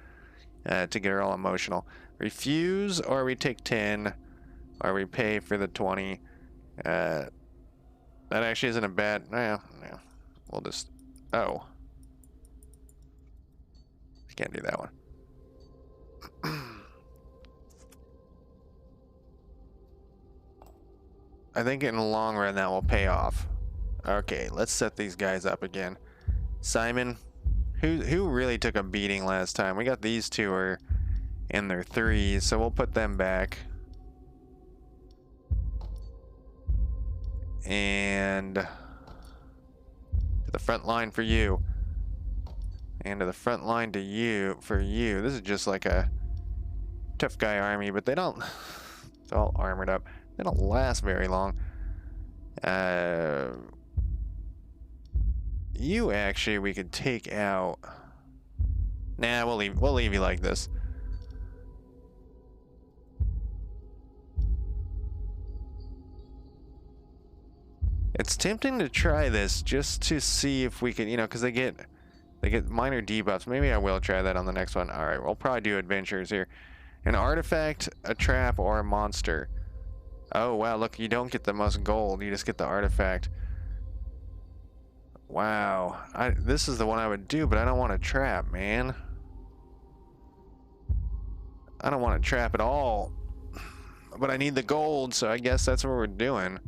to get her all emotional. Refuse, or we take 10, or we pay for the 20. That actually isn't a bad... No. We'll just... Oh. I can't do that one. I think in the long run that will pay off. Okay, let's set these guys up again. Simon, who really took a beating last time? We got these two are in their 3s, so we'll put them back. And to the front line for you. And to the front line to you, for you. This is just like a tough guy army, but they don't, it's all armored up. They don't last very long. You actually, we could take out. Nah, we'll leave you like this. It's tempting to try this just to see if we can, you know, because they get minor debuffs. Maybe I will try that on the next one. All right, we'll probably do adventures here. An artifact, a trap, or a monster. Oh wow, look, you don't get the most gold. You just get the artifact. Wow, this is the one I would do, but I don't want a trap, man. I don't want a trap at all. But I need the gold, so I guess that's what we're doing.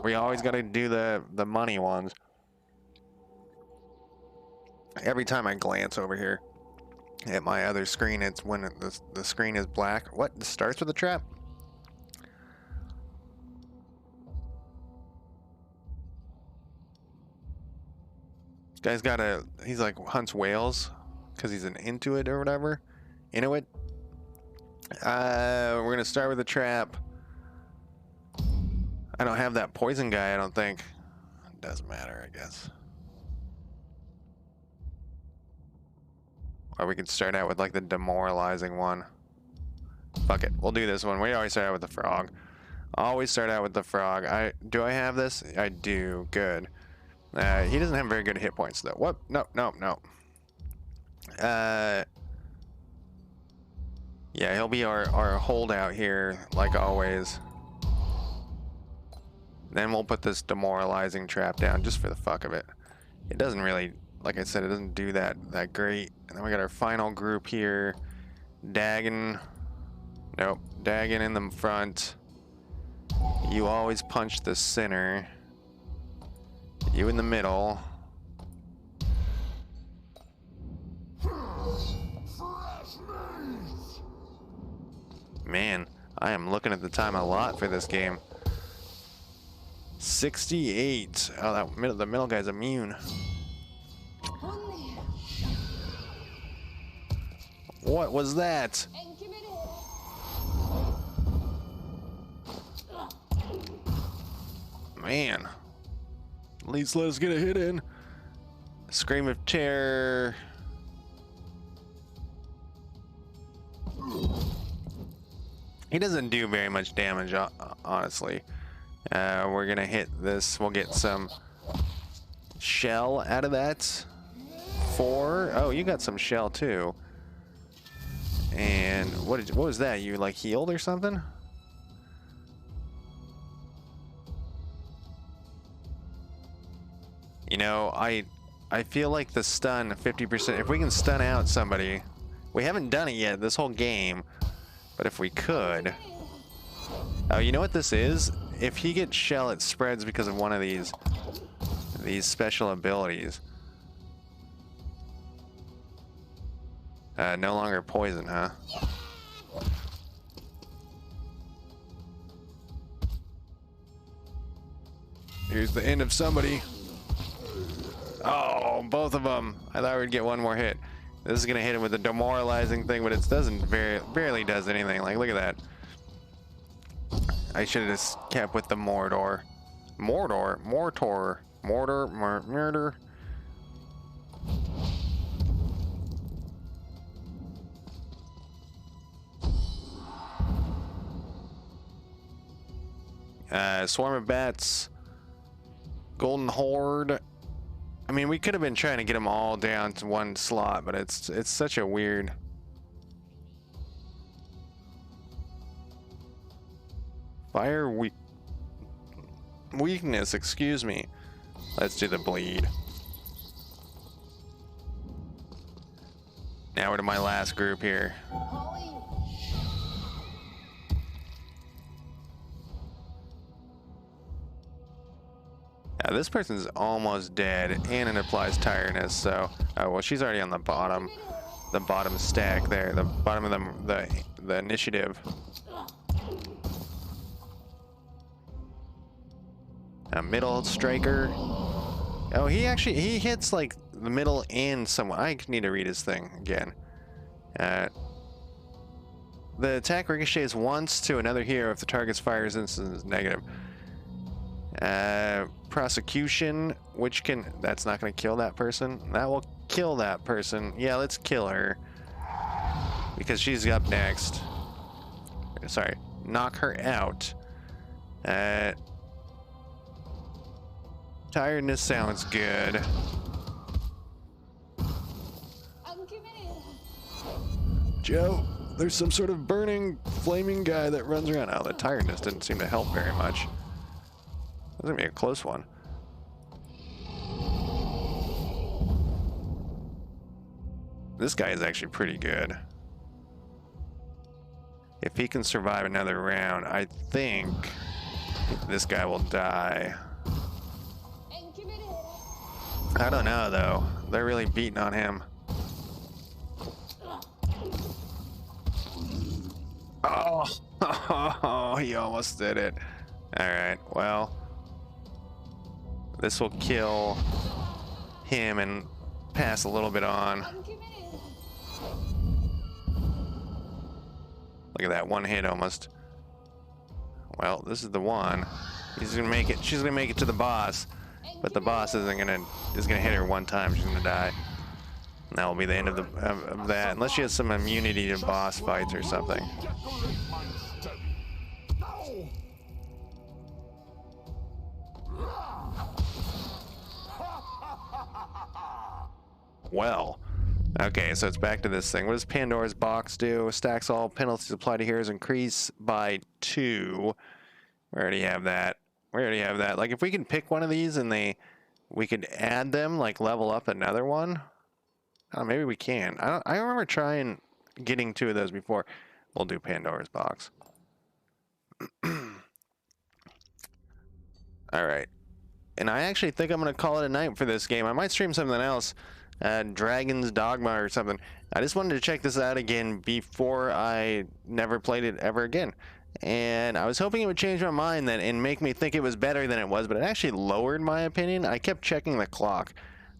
We always got to do the money ones. Every time I glance over here at my other screen, it's when the screen is black. What? This starts with a trap? This guy's got he's like hunts whales because he's an Intuit or whatever. Inuit. We're going to start with a trap. I don't have that poison guy, I don't think. It doesn't matter, I guess. Or we could start out with like the demoralizing one. Fuck it, we'll do this one. We always start out with the frog. Always start out with the frog. Do I have this? I do. Good. He doesn't have very good hit points though. What? No, no, no. Yeah, he'll be our holdout here, like always. Then we'll put this demoralizing trap down just for the fuck of it. It doesn't really, like I said, it doesn't do that great. And then we got our final group here. Dagon. Nope. Dagon in the front. You always punch the center. You in the middle. Man, I am looking at the time a lot for this game. 68. Oh, the middle guy's immune. What was that? Man. At least let us get a hit in. Scream of terror. He doesn't do very much damage, honestly. We're gonna hit this. We'll get some shell out of that. 4. Oh, you got some shell too. And what was that? You like healed or something? You know, I feel like the stun 50%. If we can stun out somebody, we haven't done it yet this whole game, but if we could. Oh, you know what this is? If he gets shell, it spreads because of one of these special abilities. No longer poison, huh? Here's the end of somebody. Oh, both of them. I thought we'd get one more hit. This is gonna hit him with a demoralizing thing, but it doesn't barely does anything. Like, look at that. I should have just kept with the Mordor. Mordor. Murder. Swarm of bats. Golden horde. I mean, we could have been trying to get them all down to one slot, but it's such a weird. Fire weakness, excuse me. Let's do the bleed. Now we're to my last group here. Yeah, this person's almost dead, and it applies tiredness, so... Oh, well, she's already on the bottom stack there, the bottom of the initiative. A middle striker. Oh, he hits like the middle and someone. I need to read his thing again. The attack ricochets once to another hero if the target's fire resistance is negative. Prosecution, which can... That's not going to kill that person. That will kill that person. Yeah, let's kill her. Because she's up next. Sorry. Knock her out. Tiredness sounds good. Joe, there's some sort of burning, flaming guy that runs around. Oh, the tiredness didn't seem to help very much. That's gonna be a close one. This guy is actually pretty good. If he can survive another round, I think this guy will die. I don't know, though. They're really beating on him. Oh, he almost did it. Alright, well. This will kill him and pass a little bit on. Look at that, one hit almost. Well, this is the one. He's gonna make it. She's gonna make it to the boss, but the boss is gonna hit her one time. She's gonna die. And that will be the end of that, unless she has some immunity to boss fights or something. Well, okay, so it's back to this thing. What does Pandora's box do? Stacks all penalties applied to heroes increase by 2. We already have that. We already have that. Like, if we can pick one of these and we could add them, like level up another one. Oh, maybe we can. I remember trying getting 2 of those before. We'll do Pandora's box. All right. And I actually think I'm going to call it a night for this game. I might stream something else. Dragon's Dogma or something. I just wanted to check this out again before I never played it ever again. And I was hoping it would change my mind and make me think it was better than it was, but it actually lowered my opinion. I kept checking the clock,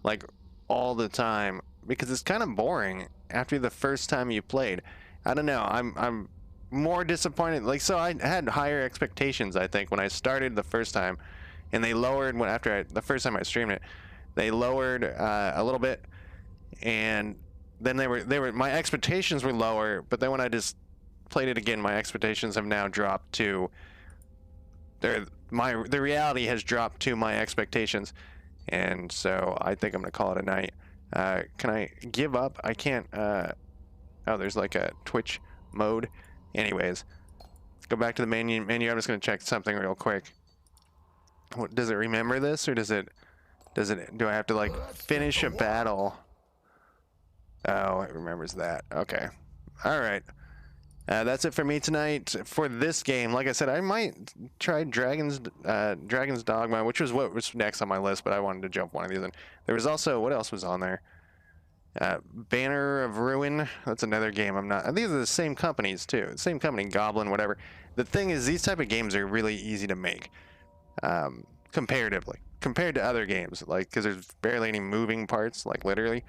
like, all the time, because it's kind of boring after the first time you played. I don't know. I'm more disappointed. Like, so I had higher expectations, I think, when I started the first time, and they lowered the first time I streamed it. They lowered a little bit, and then my expectations were lower, but then when I just played it again, my expectations have now dropped to the reality has dropped to my expectations, and so I think I'm gonna call it a night. Can I give up? I can't. Oh, there's like a Twitch mode. Anyways, let's go back to the menu. I'm just gonna check something real quick. Does it remember this, or does it? Do I have to, like, finish a battle? Oh, it remembers that. Okay. All right. That's it for me tonight for this game. Like I said, I might try Dragon's Dogma, which was what was next on my list, but I wanted to jump one of these in. There was also, what else was on there? Banner of Ruin. That's another game I'm not... These are the same companies, too. Same company, Goblin, whatever. The thing is, these type of games are really easy to make. Comparatively. Compared to other games, like, because there's barely any moving parts, like, literally.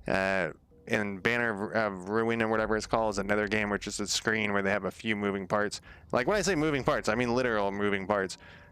And Banner of Ruin or whatever it's called is another game where it's just a screen where they have a few moving parts. Like, when I say moving parts, I mean literal moving parts.